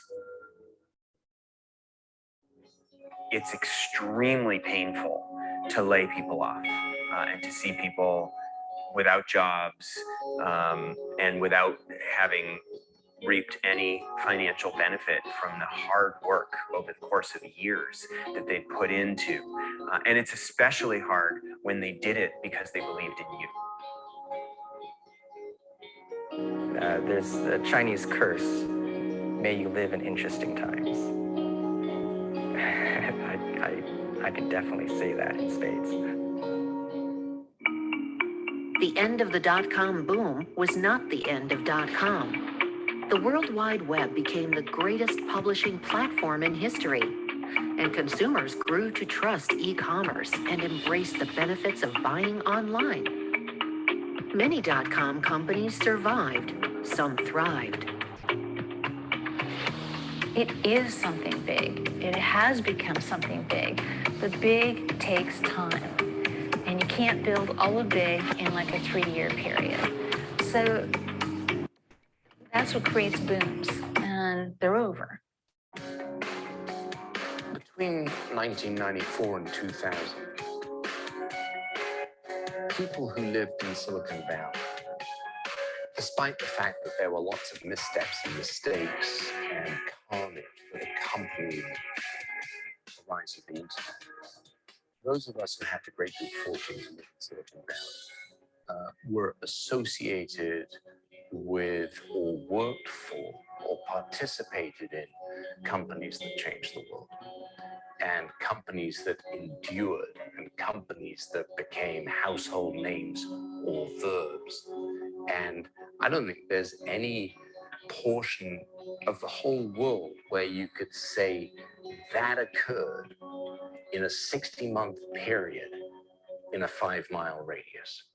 It's extremely painful to lay people off and to see people without jobs and without having reaped any financial benefit from the hard work over the course of years that they put into. And it's especially hard when they did it because they believed in you. There's the Chinese curse, may you live in interesting times. I could definitely say that in spades. The end of the dot-com boom was not the end of dot-com. The World Wide Web became the greatest publishing platform in history, and consumers grew to trust e-commerce and embrace the benefits of buying online. Many dot-com companies survived, some thrived. It is something big. It has become something big, but big takes time. And you can't build all of big in like a 3-year period. So that's what creates booms, and they're over. Between 1994 and 2000, people who lived in Silicon Valley, despite the fact that there were lots of missteps and mistakes and carnage that accompanied the rise of the internet, those of us who had the great good fortune to live in Silicon Valley were associated with or worked for or participated in companies that changed the world, and companies that endured, and companies that became household names or verbs. And I don't think there's any portion of the whole world where you could say that occurred in a 60-month period in a 5-mile radius.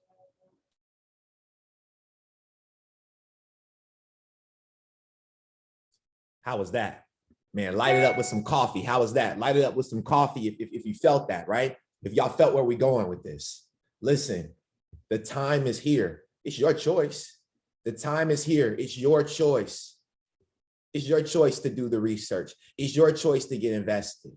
How was that? Man, light it up with some coffee. How was that? Light it up with some coffee if you felt that, right? If y'all felt where we're going with this. Listen, the time is here. It's your choice. The time is here. It's your choice. It's your choice to do the research. It's your choice to get invested.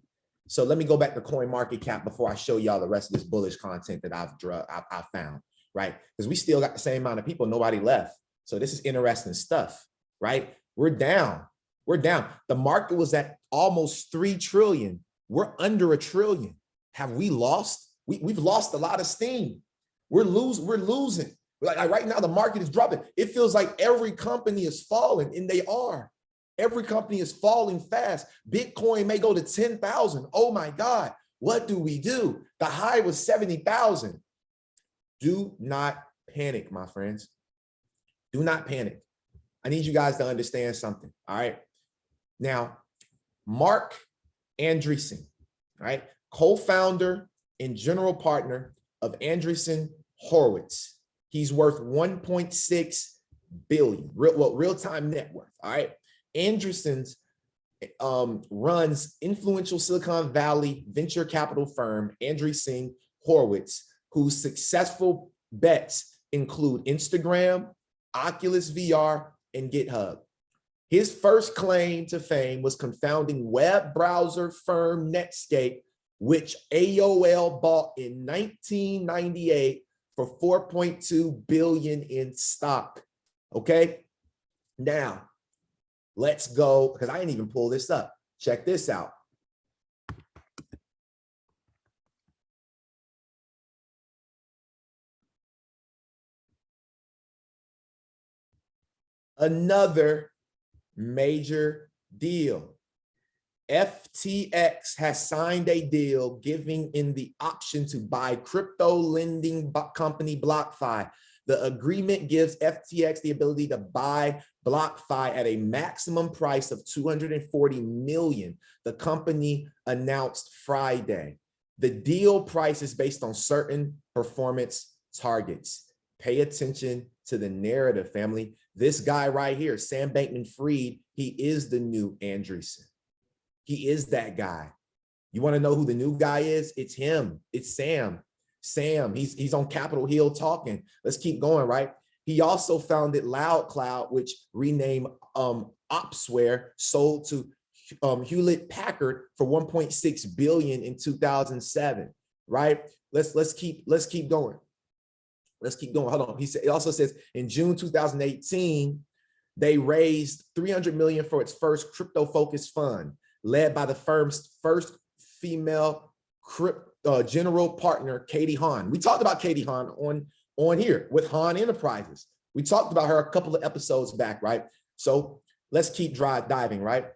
So let me go back to CoinMarketCap before I show y'all the rest of this bullish content that I've found, right? Because we still got the same amount of people, nobody left. So this is interesting stuff, right? We're down. We're down. The market was at almost 3 trillion. We're under 1 trillion. Have we lost? We've lost a lot of steam. We're losing. Like right now, the market is dropping. It feels like every company is falling, and they are. Every company is falling fast. Bitcoin may go to 10,000. Oh my God. What do we do? The high was 70,000. Do not panic, my friends. Do not panic. I need you guys to understand something. All right. Now, Mark Andreessen, right, co-founder and general partner of Andreessen Horowitz. He's worth 1.6 billion, real-time net worth. All right. Andreessen's runs influential Silicon Valley venture capital firm Andreessen Horowitz, whose successful bets include Instagram, Oculus VR, and GitHub. His first claim to fame was confounding web browser firm Netscape, which AOL bought in 1998 for 4.2 billion in stock. Okay, now let's go, because I didn't even pull this up. Check this out. Another major deal. FTX has signed a deal giving in the option to buy crypto lending company BlockFi. The agreement gives FTX the ability to buy BlockFi at a maximum price of $240 million, the company announced Friday. The deal price is based on certain performance targets. Pay attention to the narrative, family. This guy right here, Sam Bankman-Fried, he is the new Andreessen. He is that guy. You want to know who the new guy is? It's him. It's Sam. Sam, he's on Capitol Hill talking. Let's keep going, right? He also founded LoudCloud, which renamed Opsware, sold to Hewlett Packard for 1.6 billion in 2007, right? Let's keep going. Let's keep going. Hold on. It also says in June 2018, they raised 300 million for its first crypto-focused fund, led by the firm's first female general partner, Katie Hahn. We talked about Katie Hahn on here with Hahn Enterprises. We talked about her a couple of episodes back, right? So let's keep diving, right?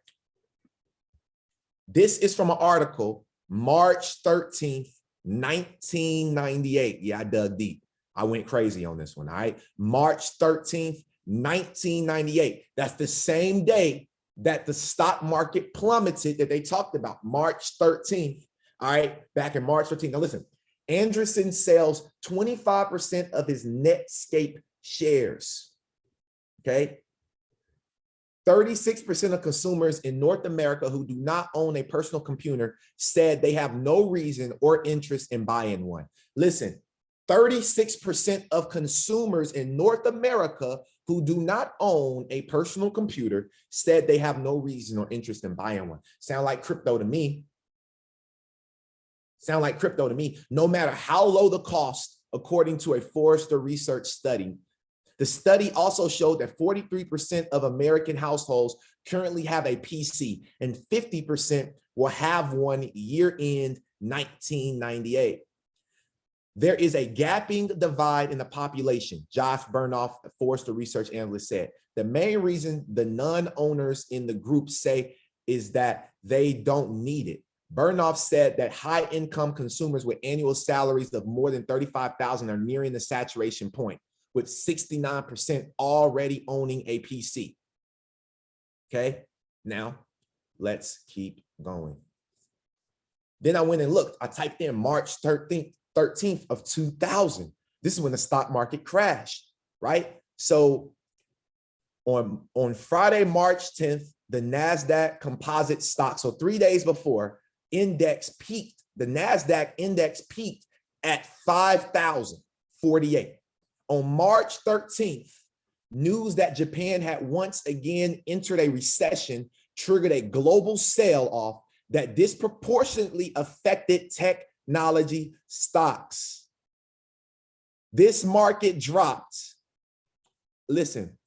This is from an article, March 13th, 1998. Yeah, I dug deep. I went crazy on this one, all right? March 13th, 1998. That's the same day that the stock market plummeted that they talked about, March 13th, all right? Back in March 13th. Now listen, Andreessen sells 25% of his Netscape shares, okay? 36% of consumers in North America who do not own a personal computer said they have no reason or interest in buying one. Listen, 36% of consumers in North America who do not own a personal computer said they have no reason or interest in buying one. Sound like crypto to me. Sound like crypto to me. No matter how low the cost according to a Forrester research study. The study also showed that 43% of American households currently have a PC, and 50% will have one year-end 1998. There is a gapping divide in the population, Josh Bernoff, a Forrester research analyst, said. The main reason the non-owners in the group say is that they don't need it. Bernoff said that high-income consumers with annual salaries of more than $35,000 are nearing the saturation point, with 69% already owning a PC. Okay, now let's keep going. Then I went and looked. I typed in March 13th of 2000. This is when the stock market crashed, right? So on Friday, March 10th, the NASDAQ composite stock, so 3 days before, index peaked. The NASDAQ index peaked at 5,048. On March 13th, news that Japan had once again entered a recession triggered a global sell-off that disproportionately affected technology stocks. This market dropped. Listen,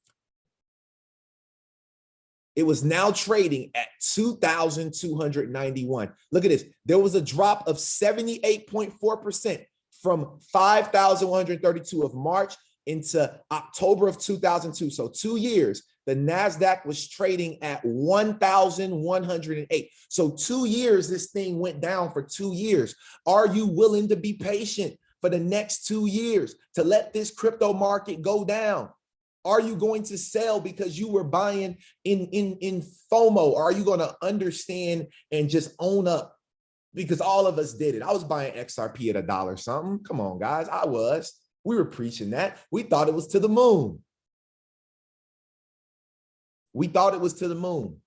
it was now trading at 2,291. Look at this. There was a drop of 78.4% from 5,132 of March into October of 2002. So 2 years, the NASDAQ was trading at 1,108. So 2 years, this thing went down for 2 years. Are you willing to be patient for the next 2 years to let this crypto market go down? Are you going to sell because you were buying in FOMO? Or are you going to understand and just own up? Because all of us did it. I was buying XRP at $1 something. Come on, guys. I was. We were preaching that. We thought it was to the moon. We thought it was to the moon.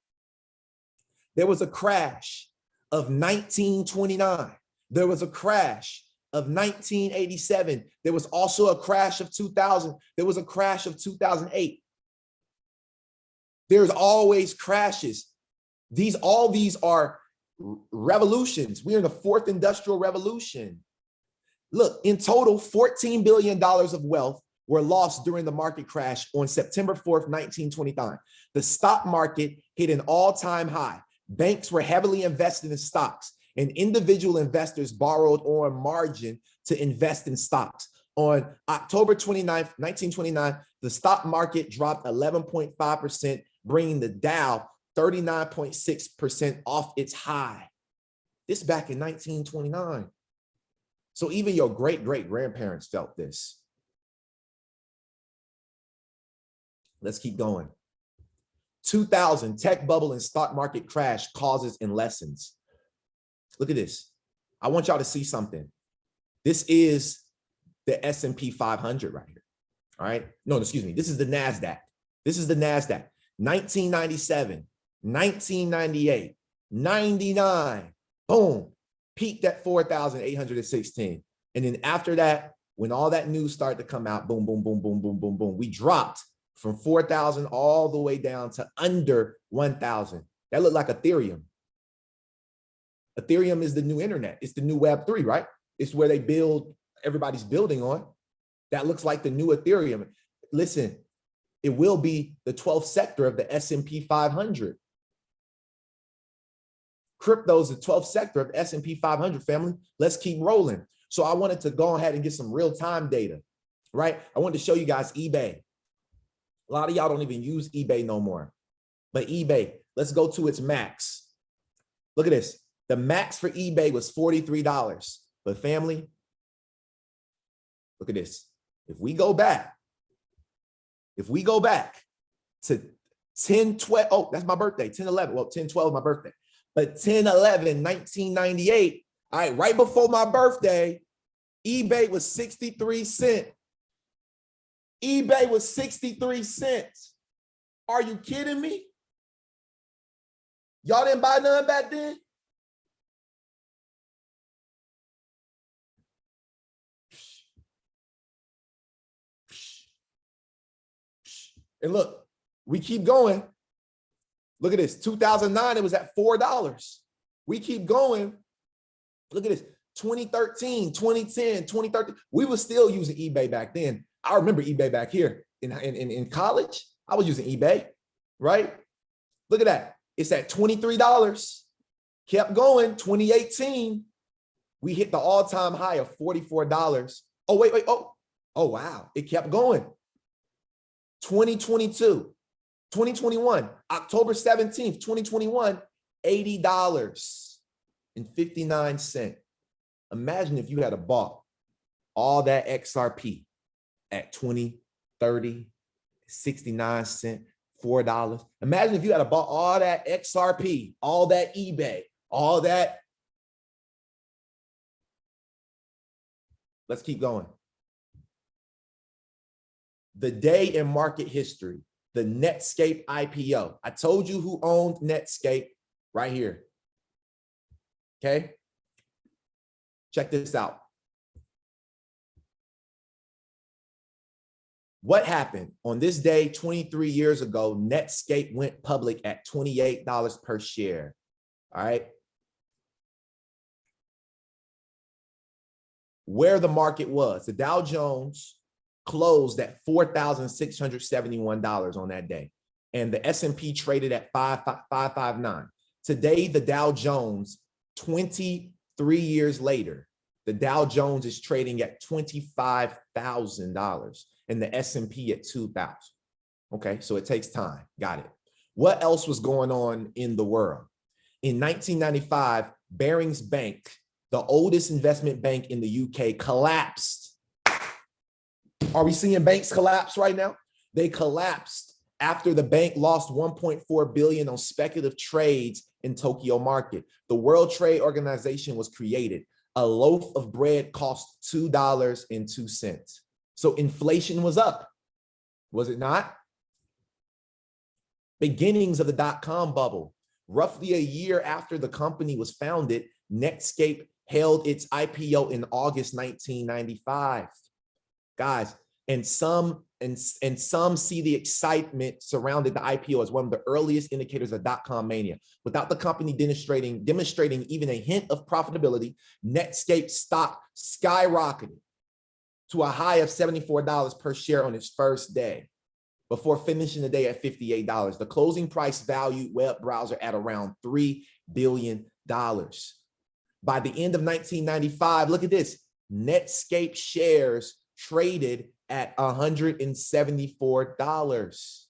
There was a crash of 1929. There was a crash of 1987. There was also a crash of 2000. There was a crash of 2008. There's always crashes. All these are revolutions. We're in the fourth industrial revolution. Look, in total, $14 billion of wealth were lost during the market crash on September 4th, 1929. The stock market hit an all-time high. Banks were heavily invested in stocks, and individual investors borrowed on margin to invest in stocks. On October 29th, 1929, the stock market dropped 11.5%, bringing the Dow 39.6% off its high. This back in 1929. So even your great-great-grandparents felt this. Let's keep going. 2000, tech bubble and stock market crash, causes and lessons. Look at this. I want y'all to see something. This is the S&P 500 right here. All right. No, excuse me. This is the NASDAQ. This is the NASDAQ. 1997, 1998, 99. Boom. Peaked at 4,816. And then after that, when all that news started to come out, boom, boom, boom, boom, boom, boom, boom, we dropped from 4,000 all the way down to under 1,000. That looked like Ethereum. Ethereum is the new internet. It's the new Web3, right? It's where they build, everybody's building on. That looks like the new Ethereum. Listen, it will be the 12th sector of the S&P 500. Crypto is the 12th sector of the S&P 500, family. Let's keep rolling. So I wanted to go ahead and get some real-time data, right? I wanted to show you guys eBay. A lot of y'all don't even use eBay no more. But eBay, let's go to its max. Look at this. The max for eBay was $43. But family, look at this. If we go back to 10/12, oh, that's my birthday, 10/11, well, 10/12, my birthday. But 10/11, 1998, all right, right before my birthday, eBay was 63 cents. eBay was 63 cents. Are you kidding me? Y'all didn't buy none back then? And look, we keep going. Look at this. 2009, it was at $4. We keep going. Look at this. 2013, 2010, 2013. We were still using eBay back then. I remember eBay back here in college. I was using eBay, right? Look at that. It's at $23. Kept going. 2018, we hit the all-time high of $44. Oh, wait. Oh, wow. It kept going. 2022, 2021, October 17th, 2021, $80.59. Imagine if you had bought all that XRP at 20, 30, 69 cents, $4. Imagine if you had bought all that XRP, all that eBay, all that. Let's keep going. The day in market history, the Netscape IPO. I told you who owned Netscape right here. Okay. Check this out. What happened on this day 23 years ago? Netscape went public at $28 per share. All right. Where the market was, the Dow Jones closed at $4,671 on that day. And the S&P traded at 559. Today, the Dow Jones, 23 years later, the Dow Jones is trading at $25,000 and the S&P at 2,000. Okay, so it takes time. Got it. What else was going on in the world? In 1995, Barings Bank, the oldest investment bank in the UK, collapsed. Are we seeing banks collapse right now? They collapsed after the bank lost $1.4 billion on speculative trades in Tokyo market. The World Trade Organization was created. A loaf of bread cost $2.02. So inflation was up, was it not? Beginnings of the dot-com bubble. Roughly a year after the company was founded, Netscape held its IPO in August 1995. Guys, and some see the excitement surrounding the IPO as one of the earliest indicators of dot-com mania. Without the company demonstrating even a hint of profitability, Netscape stock skyrocketed to a high of $74 per share on its first day, before finishing the day at $58. The closing price valued web browser at around $3 billion. By the end of 1995, look at this, Netscape shares traded at $174.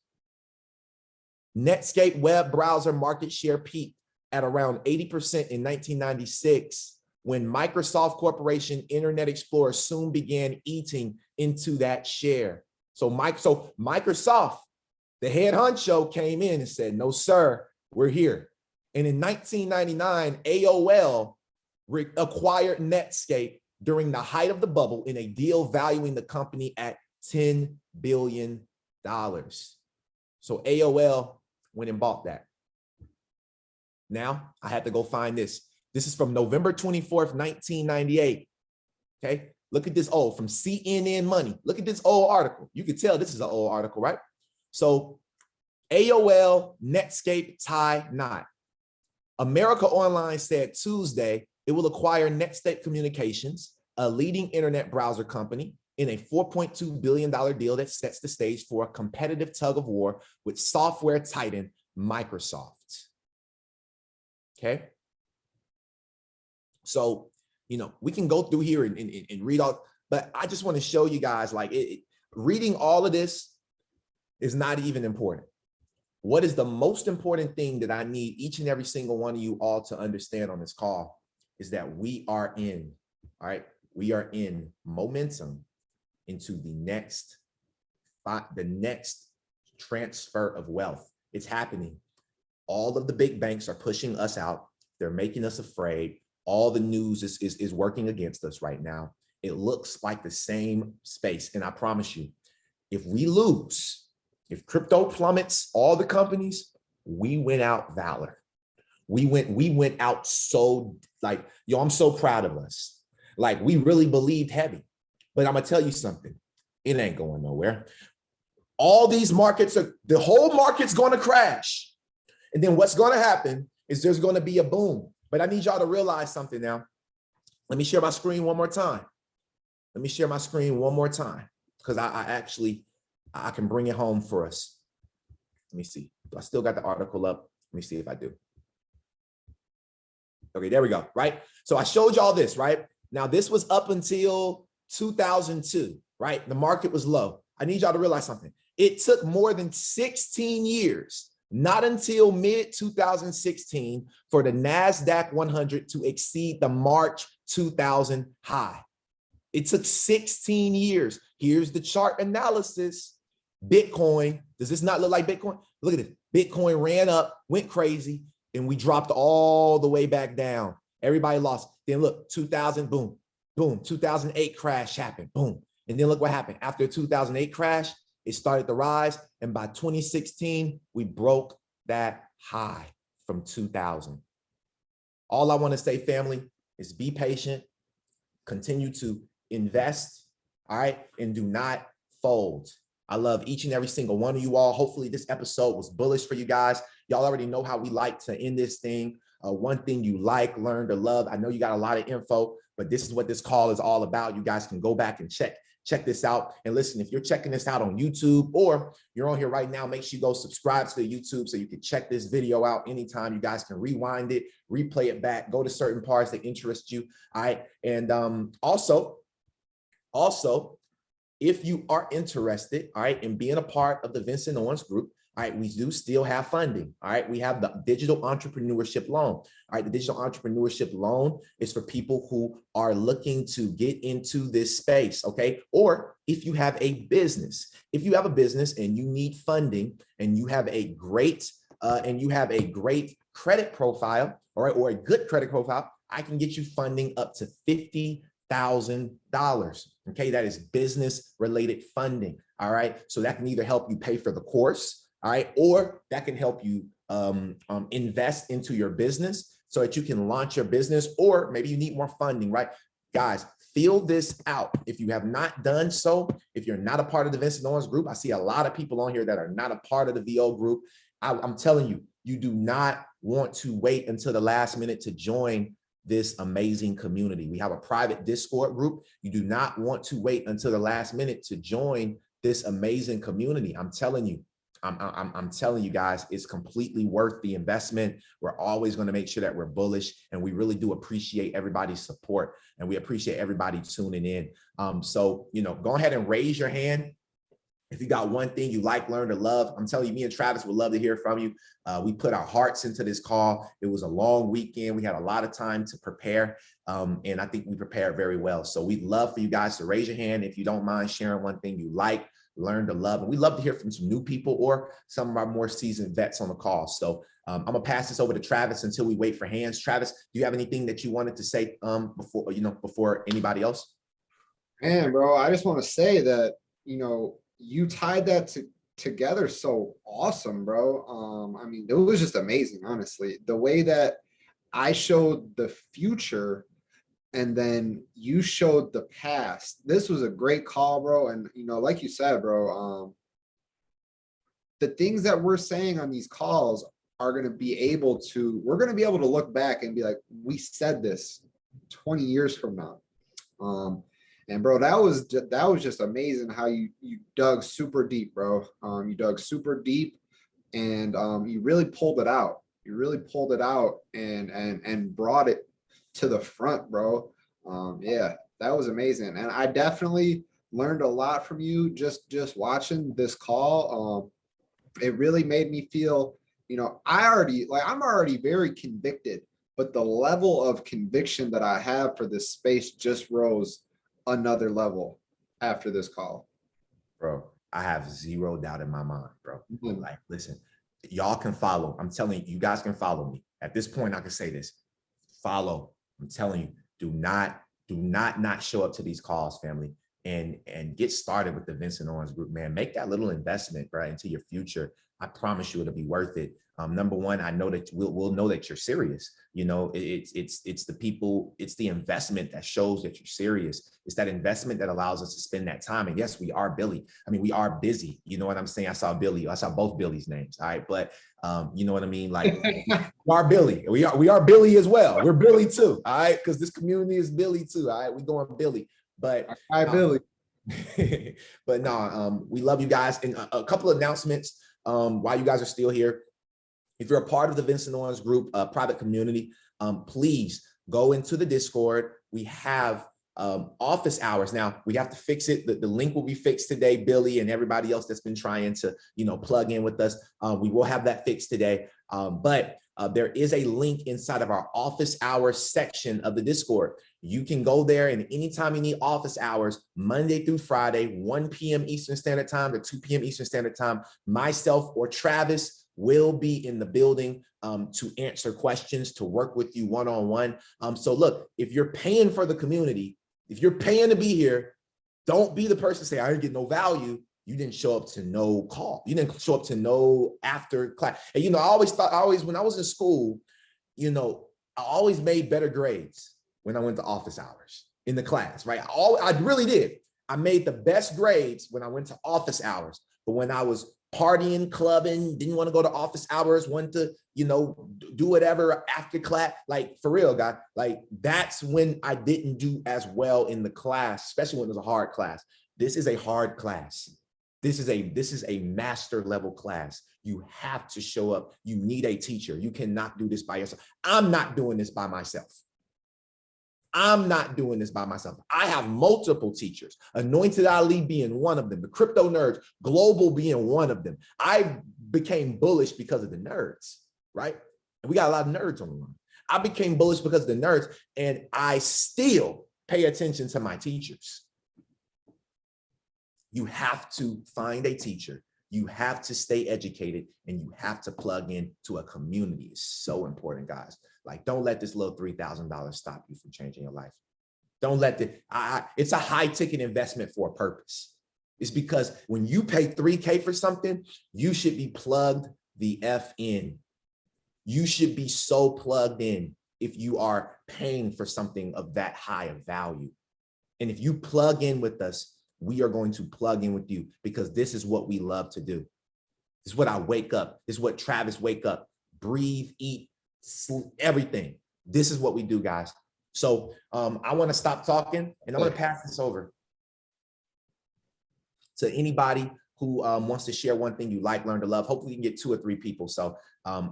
Netscape web browser market share peaked at around 80% in 1996, when Microsoft Corporation Internet Explorer soon began eating into that share. So Microsoft, the head honcho, came in and said, no, sir, we're here. And in 1999, AOL acquired Netscape during the height of the bubble in a deal valuing the company at $10 billion. So AOL went and bought that. Now I had to go find this. This is from November 24th, 1998. Okay, look at this old, from CNN Money. Look at this old article. You can tell this is an old article, right? So AOL, Netscape, tie knot. America Online said Tuesday it will acquire Netscape Communications, a leading internet browser company, in a $4.2 billion deal that sets the stage for a competitive tug of war with software titan Microsoft. Okay. So, we can go through here and read all, but I just want to show you guys, like, reading all of this is not even important. What is the most important thing that I need each and every single one of you all to understand on this call is that we are in momentum into the next transfer of wealth. It's happening. All of the big banks are pushing us out. They're making us afraid. All the news is working against us right now. It looks like the same space. And I promise you, if we lose, if crypto plummets all the companies, we went out valor. We went out so, like, yo, I'm so proud of us. Like, we really believed heavy. But I'm gonna tell you something, it ain't going nowhere. All these markets the whole market's gonna crash. And then what's gonna happen is there's gonna be a boom. But I need y'all to realize something now. Let me share my screen one more time. Let me share my screen one more time because I can bring it home for us. Let me see. I still got the article up. Let me see if I do. Okay, there we go, right? So I showed y'all this, right? Now this was up until 2002, right? The market was low. I need y'all to realize something. It took more than 16 years, not until mid 2016, for the NASDAQ 100 to exceed the March 2000 high. It took 16 years. Here's the chart analysis. Bitcoin, does this not look like Bitcoin? Look at it. Bitcoin ran up, went crazy, and we dropped all the way back down. Everybody lost. Then look, 2000, boom, boom. 2008 crash happened, boom. And then look what happened. After 2008 crash, it started to rise. And by 2016, we broke that high from 2000. All I want to say, family, is be patient, continue to invest, all right? And do not fold. I love each and every single one of you all. Hopefully this episode was bullish for you guys. Y'all already know how we like to end this thing. One thing you like, learn to love. I know you got a lot of info, but this is what this call is all about. You guys can go back and check this out. And listen, if you're checking this out on YouTube or you're on here right now, make sure you go subscribe to the YouTube so you can check this video out anytime. You guys can rewind it, replay it back, go to certain parts that interest you. All right. And also, if you are interested, all right, in being a part of the Vincent Owens Group, all right, we do still have funding. All right, we have the digital entrepreneurship loan. All right, the digital entrepreneurship loan is for people who are looking to get into this space, okay? Or if you have a business, and you need funding and you have a great credit profile, all right, or a good credit profile, I can get you funding up to $50,000. Okay, that is business related funding. All right, so that can either help you pay for the course, all right, or that can help you invest into your business so that you can launch your business, or maybe you need more funding, right? Guys, fill this out. If you have not done so, if you're not a part of the Vincent Owens Group, I see a lot of people on here that are not a part of the VO Group. I'm telling you, you do not want to wait until the last minute to join this amazing community. We have a private Discord group. You do not want to wait until the last minute to join this amazing community. I'm telling you, I'm telling you guys, it's completely worth the investment. We're always going to make sure that we're bullish, and we really do appreciate everybody's support, and we appreciate everybody tuning in. So, go ahead and raise your hand if you got one thing you like, learn, or love. I'm telling you, me and Travis would love to hear from you. We put our hearts into this call. It was a long weekend. We had a lot of time to prepare, and I think we prepared very well. So we'd love for you guys to raise your hand if you don't mind sharing one thing you like, learn to love. And we love to hear from some new people or some of our more seasoned vets on the call. So I'm gonna pass this over to Travis until we wait for hands. Travis, do you have anything that you wanted to say before anybody else? Man, bro, I just want to say that, you tied that together so awesome, bro. I mean, it was just amazing, honestly. The way that I showed the future and then you showed the past. This was a great call, bro. And, like you said, bro, the things that we're saying on these calls are going to be able to, we're going to be able to look back and be like, we said this 20 years from now. And bro, that was just amazing how you dug super deep, bro. You dug super deep, and you really pulled it out. You really pulled it out and brought it to the front, bro. Yeah, that was amazing, and I definitely learned a lot from you just watching this call. It really made me feel, I'm already very convicted, but the level of conviction that I have for this space just rose another level after this call. Bro, I have zero doubt in my mind, bro. Like, listen, y'all can follow. I'm telling you, you guys can follow me. At this point, I can say this. Follow. I'm telling you, do not show up to these calls, family, and get started with the Vincent Owens Group, man. Make that little investment, right, into your future. I promise you it'll be worth it. Number one, I know that we'll know that you're serious. You know, it's the people, it's the investment that shows that you're serious. It's that investment that allows us to spend that time. And yes, we are Billy. I mean, we are busy. You know what I'm saying? I saw Billy. I saw both Billy's names. All right, but you know what I mean? Like we are Billy. We are Billy as well. We're Billy too. All right, because this community is Billy too. All right, we going Billy. But hi, Billy. But no, we love you guys. And a couple of announcements while you guys are still here. If you're a part of the Vincent Owens Group private community, please go into the Discord. We have office hours. Now we have to fix it. The link will be fixed today, Billy and everybody else that's been trying to, you know, plug in with us. We will have that fixed today. But there is a link inside of our office hours section of the Discord. You can go there, and anytime you need office hours, Monday through Friday, 1 p.m. Eastern Standard Time to 2 p.m. Eastern Standard Time, myself or Travis will be in the building to answer questions, to work with you one-on-one. So look, if you're paying for the community, if you're paying to be here, don't be the person to say, I didn't get no value. You didn't show up to no call. You didn't show up to no after class. And, you know, I always, when I was in school, you know, I always made better grades when I went to office hours in the class, right? I really did. I made the best grades when I went to office hours. But when I was partying, clubbing, didn't want to go to office hours, wanted to, you know, do whatever after class, like for real, guys, like that's when I didn't do as well in the class, especially when it was a hard class. This is a hard class. This is a master level class. You have to show up. You need a teacher. You cannot do this by yourself. I'm not doing this by myself. I'm not doing this by myself. I have multiple teachers, Anointed Ali being one of them, the Crypto Nerds, Global being one of them. I became bullish because of the nerds, right? And we got a lot of nerds on the line. I became bullish because of the nerds, and I still pay attention to my teachers. You have to find a teacher. You have to stay educated, and you have to plug in to a community. It's so important, guys. Like, don't let this little $3,000 stop you from changing your life. Don't let it's a high ticket investment for a purpose. It's because when you pay $3K for something, you should be plugged the F in. You should be so plugged in if you are paying for something of that high of value. And if you plug in with us, we are going to plug in with you, because this is what we love to do. This is what I wake up. This is what Travis wake up, breathe, eat, sleep, everything. This is what we do, guys. So I want to stop talking, and I'm going to pass this over to anybody who wants to share one thing you like, learn to love. Hopefully we can get 2 or 3 people. So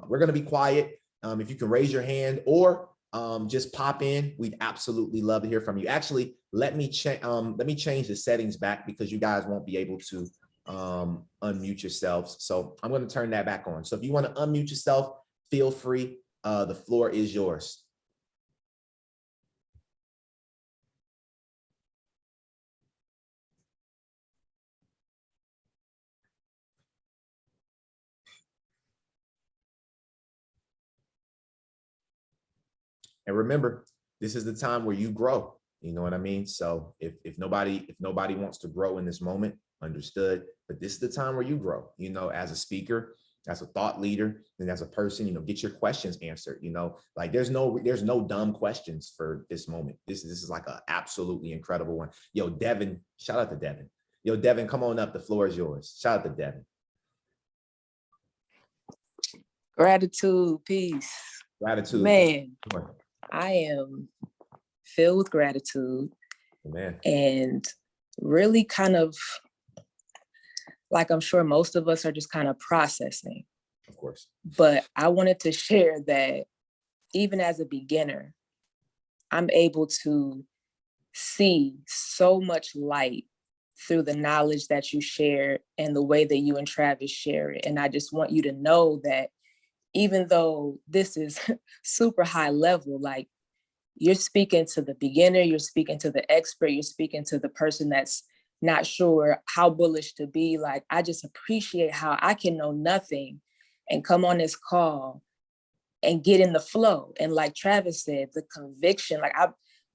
we're going to be quiet. If you can raise your hand or just pop in, we'd absolutely love to hear from you. Actually, let me change the settings back, because you guys won't be able to unmute yourselves. So I'm going to turn that back on. So if you want to unmute yourself, feel free. The floor is yours. And remember, this is the time where you grow. You know what I mean? So if nobody wants to grow in this moment, understood. But this is the time where you grow, you know, as a speaker, as a thought leader, and as a person, you know, get your questions answered. You know, like there's no dumb questions for this moment. This is like an absolutely incredible one. Yo, Devin, shout out to Devin. Yo, Devin, come on up. The floor is yours. Shout out to Devin. Gratitude, peace. Gratitude. Man, I am filled with gratitude. Man. And really kind of, like I'm sure most of us are just kind of processing. Of course. But I wanted to share that even as a beginner, I'm able to see so much light through the knowledge that you share and the way that you and Travis share it. And I just want you to know that even though this is super high level, like you're speaking to the beginner, you're speaking to the expert, you're speaking to the person that's not sure how bullish to be. Like, I just appreciate how I can know nothing and come on this call and get in the flow. And like Travis said, the conviction, like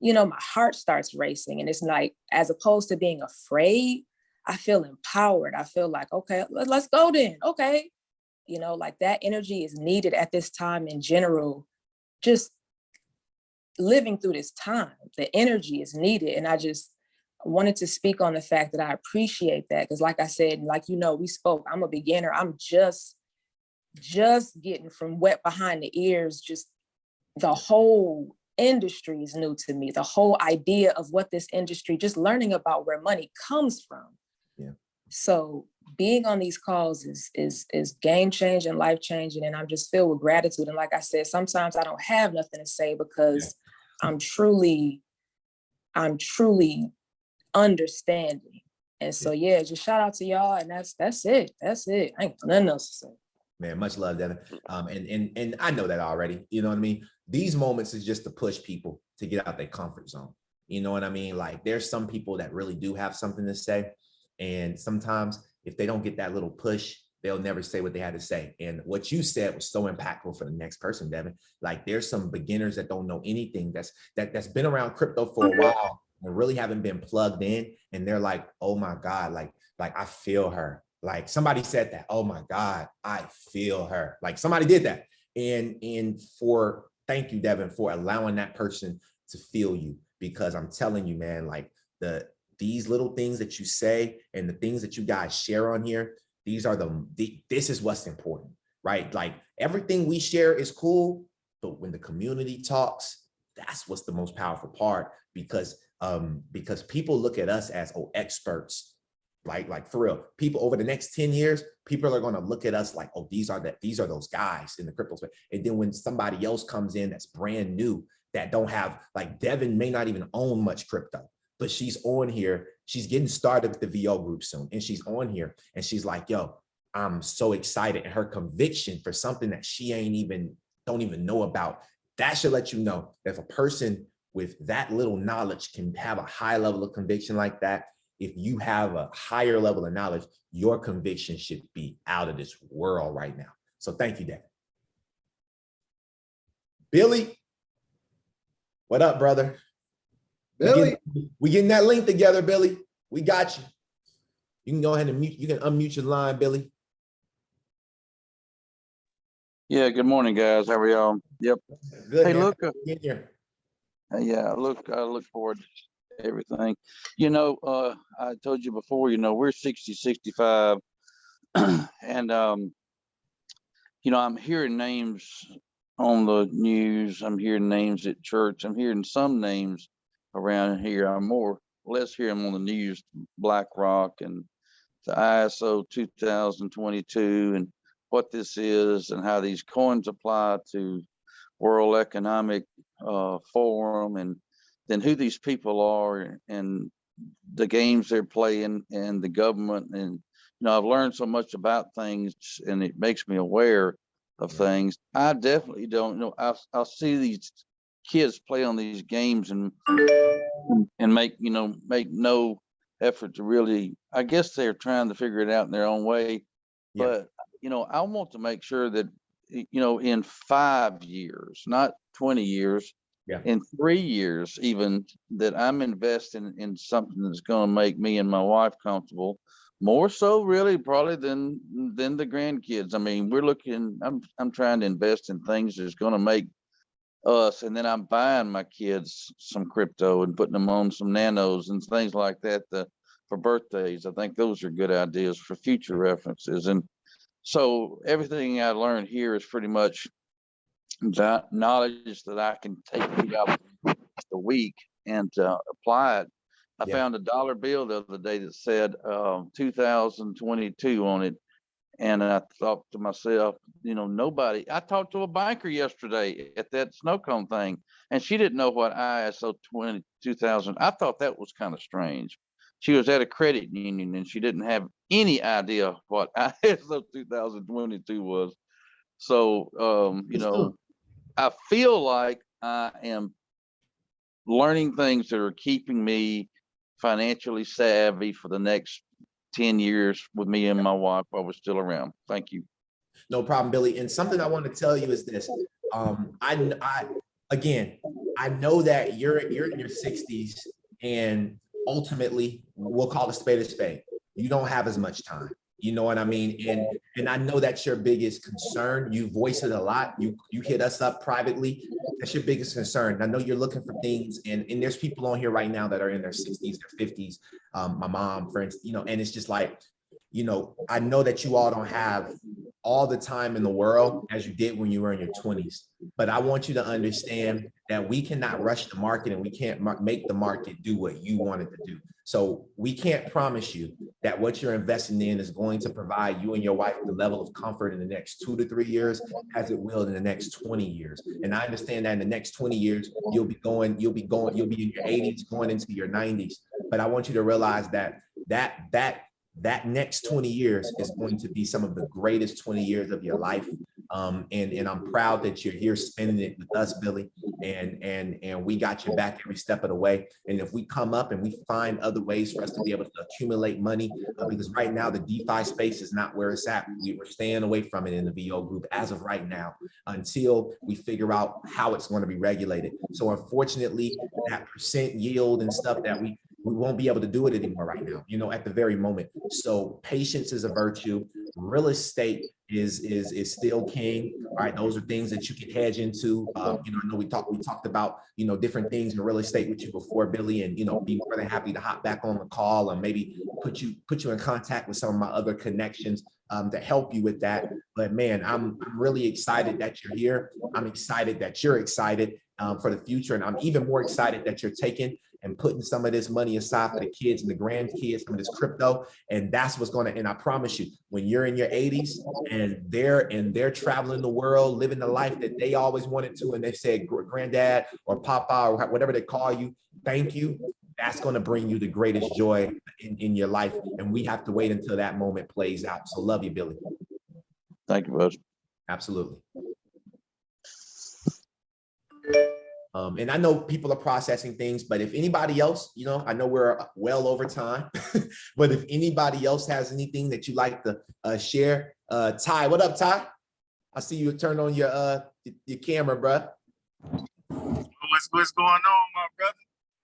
my heart starts racing, and it's like, as opposed to being afraid, I feel empowered. I feel like, okay, let's go then. Okay. you know, like that energy is needed at this time in general, just living through this time. The energy is needed. And I just wanted to speak on the fact that I appreciate that. Because like I said, like, you know, we spoke, I'm a beginner. I'm just getting from wet behind the ears. Just the whole industry is new to me. The whole idea of what this industry, just learning about where money comes from. Yeah. So being on these calls is game changing, life changing, and I'm just filled with gratitude. And like I said, sometimes I don't have nothing to say because I'm truly understanding. And so yeah, just shout out to y'all, and that's it. That's it. I ain't got nothing else to say. Man, much love, Devin. And I know that already. You know what I mean? These moments is just to push people to get out their comfort zone. You know what I mean? Like there's some people that really do have something to say. And sometimes if they don't get that little push, they'll never say what they had to say. And what you said was so impactful for the next person, Devin. Like there's some beginners that don't know anything that's been around crypto for a while and really haven't been plugged in. And they're like, oh my God, like I feel her. Like somebody said that, oh my God, I feel her. Like somebody did that. And thank you, Devin, for allowing that person to feel you, because I'm telling you, man, like these little things that you say and the things that you guys share on here, these are this is what's important, right? Like everything we share is cool, but when the community talks, that's what's the most powerful part, because people look at us as experts. Like for real, people over the next 10 years, people are going to look at us like, oh, these are those guys in the crypto space. And then when somebody else comes in that's brand new, that don't have, like Devin may not even own much crypto, but she's on here. She's getting started with the VO group soon. And she's on here and she's like, yo, I'm so excited. And her conviction for something that she don't even know about, that should let you know that if a person with that little knowledge can have a high level of conviction like that, if you have a higher level of knowledge, your conviction should be out of this world right now. So thank you, Devin. Billy, what up, brother? Billy, we getting that link together, Billy. We got you. You can go ahead and mute. You can unmute your line, Billy. Yeah, good morning, guys. How are y'all? Yep. Good, hey, man. look. Yeah, I look forward to everything. You know, I told you before, you know, we're 60, 65. And, you know, I'm hearing names on the news. I'm hearing names at church. I'm hearing some names around here. I'm more or less hearing them on the news, BlackRock and the ISO 2022 and what this is and how these coins apply to World Economic Forum, and then who these people are and the games they're playing and the government. And, you know, I've learned so much about things and it makes me aware of things. I definitely don't know. I'll see these kids play on these games and make no effort to really, I guess they're trying to figure it out in their own way. Yeah. But, you know, I want to make sure that, you know, in 5 years, not 20 years, in 3 years, even, that I'm investing in something that's going to make me and my wife comfortable, more so really probably than the grandkids. I mean, I'm trying to invest in things that's going to make us, and then I'm buying my kids some crypto and putting them on some nanos and things like that for birthdays. I think those are good ideas for future references. And so everything I learned here is pretty much that knowledge that I can take throughout the week and apply it. I found a dollar bill the other day that said 2022 on it. And I thought to myself, you know, I talked to a banker yesterday at that snow cone thing, and she didn't know what ISO 2000. I thought that was kind of strange. She was at a credit union and she didn't have any idea what ISO 2022 was. So, you know, I feel like I am learning things that are keeping me financially savvy for the next 10 years with me and my wife while we're still around. Thank you. No problem, Billy. And something I want to tell you is this. I know that you're in your 60s, and ultimately we'll call a spade a spade. You don't have as much time. You know what I mean? And I know that's your biggest concern. You voice it a lot. You hit us up privately. That's your biggest concern. I know you're looking for things, and there's people on here right now that are in their 60s, their 50s. My mom, friends, you know, and it's just like, you know, I know that you all don't have all the time in the world as you did when you were in your 20s, but I want you to understand that we cannot rush the market, and we can't make the market do what you want it to do. So we can't promise you that what you're investing in is going to provide you and your wife the level of comfort in the next 2 to 3 years as it will in the next 20 years. And I understand that in the next 20 years, you'll be in your 80s, going into your 90s. But I want you to realize that next 20 years is going to be some of the greatest 20 years of your life. And I'm proud that you're here spending it with us, Billy, and we got your back every step of the way. And if we come up and we find other ways for us to be able to accumulate money, because right now the DeFi space is not where it's at. We're staying away from it in the VO group as of right now, until we figure out how it's going to be regulated. So unfortunately, that percent yield and stuff that we won't be able to do it anymore right now, you know, at the very moment. So patience is a virtue. Real estate is still king. All right, those are things that you can hedge into. You know, I know we talked about, you know, different things in real estate with you before, Billy, and, you know, be more than happy to hop back on the call and maybe put you in contact with some of my other connections to help you with that. But man, I'm really excited that you're here. I'm excited that you're excited for the future, and I'm even more excited that you're taking and putting some of this money aside for the kids and the grandkids, some of this crypto. And that's what's going to, and I promise you, when you're in your 80s and they're traveling the world, living the life that they always wanted to, and they said, granddad or papa or whatever they call you, thank you. That's going to bring you the greatest joy in your life. And we have to wait until that moment plays out. So love you, Billy. Thank you, Buzz. Absolutely. And I know people are processing things, but if anybody else, you know, I know we're well over time, but if anybody else has anything that you'd like to share, Ty, what up, Ty? I see you turn on your camera, bro. What's going on, my brother?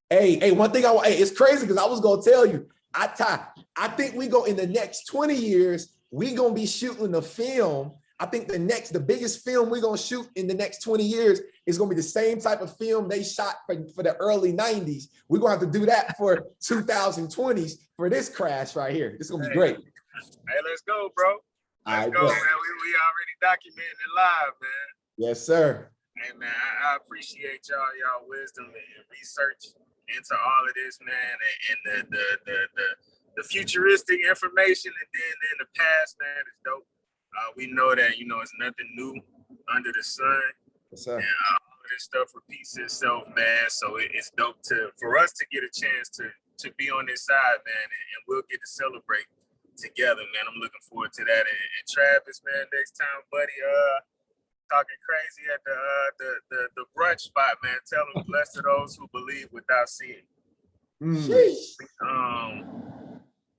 Hey, one thing it's crazy because I was gonna tell you, Ty, I think we go in the next 20 years, we gonna be shooting a film. I think the biggest film we're gonna shoot in the next 20 years is gonna be the same type of film they shot for the early 90s. We're gonna have to do that for 2020s for this crash right here. This is gonna be great. Hey, let's go, bro. Let's go, man. We already documenting it live, man. Yes, sir. Hey, man, I appreciate y'all wisdom and research into all of this, man, and the futuristic information, and then in the past, man, is dope. We know that, you know, it's nothing new under the sun. Yes, sir. And all of this stuff repeats itself, man. So it's dope for us to get a chance to be on this side, man, and we'll get to celebrate together, man. I'm looking forward to that. And Travis, man, next time, buddy, talking crazy at the brunch spot, man. Tell them blessed are those who believe without seeing.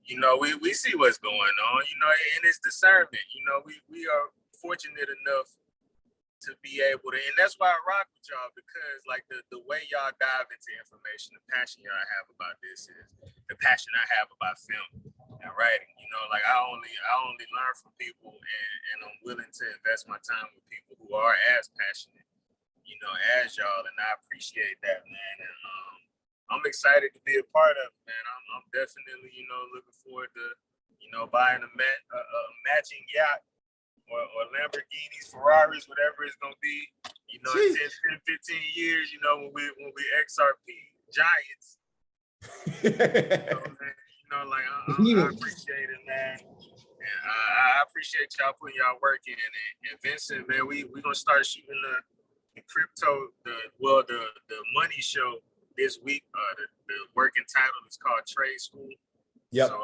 You know, we see what's going on, you know, and it's discernment. You know, we are fortunate enough to be able to, and that's why I rock with y'all, because like the way y'all dive into information, the passion y'all have about this is the passion I have about film and writing. You know, like I only learn from people, and I'm willing to invest my time with people who are as passionate, you know, as y'all, and I appreciate that, man. And I'm excited to be a part of it, man. I'm definitely, you know, looking forward to, you know, buying a matching yacht or Lamborghinis, Ferraris, whatever it's gonna be. You know, in 10, 15 years, you know, when we XRP giants. You know, like I appreciate it, man. And I appreciate y'all putting y'all work in. And Vincent, man, we gonna start shooting the crypto, the money show this week. The working title is called Trade School. Yep. So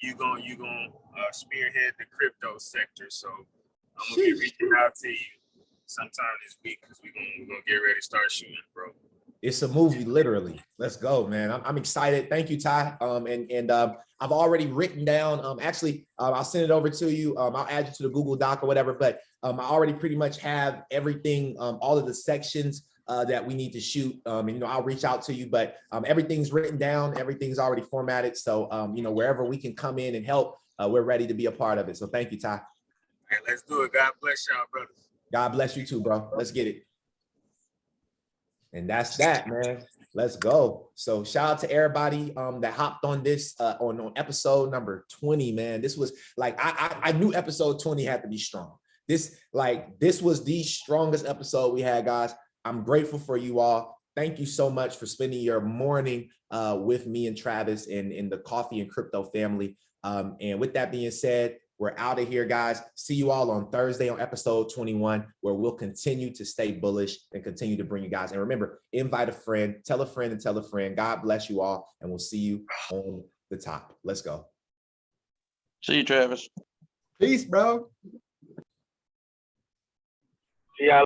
you gonna spearhead the crypto sector. So I'm gonna be reaching out to you sometime this week, because we're gonna get ready to start shooting, bro. It's a movie, literally. Let's go, man. I'm excited. Thank you, Ty. I've already written down. Actually, I'll send it over to you. I'll add you to the Google Doc or whatever. But I already pretty much have everything, all of the sections that we need to shoot. And, you know, I'll reach out to you. But everything's written down. Everything's already formatted. So, you know, wherever we can come in and help, we're ready to be a part of it. So thank you, Ty. Hey, let's do it. God bless y'all, brothers. God bless you too, bro. Let's get it. And that's that, man. Let's go. So shout out to everybody that hopped on this on episode number 20, man. This was like, I knew episode 20 had to be strong. This was the strongest episode we had, guys. I'm grateful for you all. Thank you so much for spending your morning with me and Travis and in the Coffee and Crypto family. And with that being said, we're out of here, guys. See you all on Thursday on episode 21, where we'll continue to stay bullish and continue to bring you guys. And remember, invite a friend, tell a friend and tell a friend. God bless you all, and we'll see you on the top. Let's go. See you, Travis. Peace, bro. See y'all.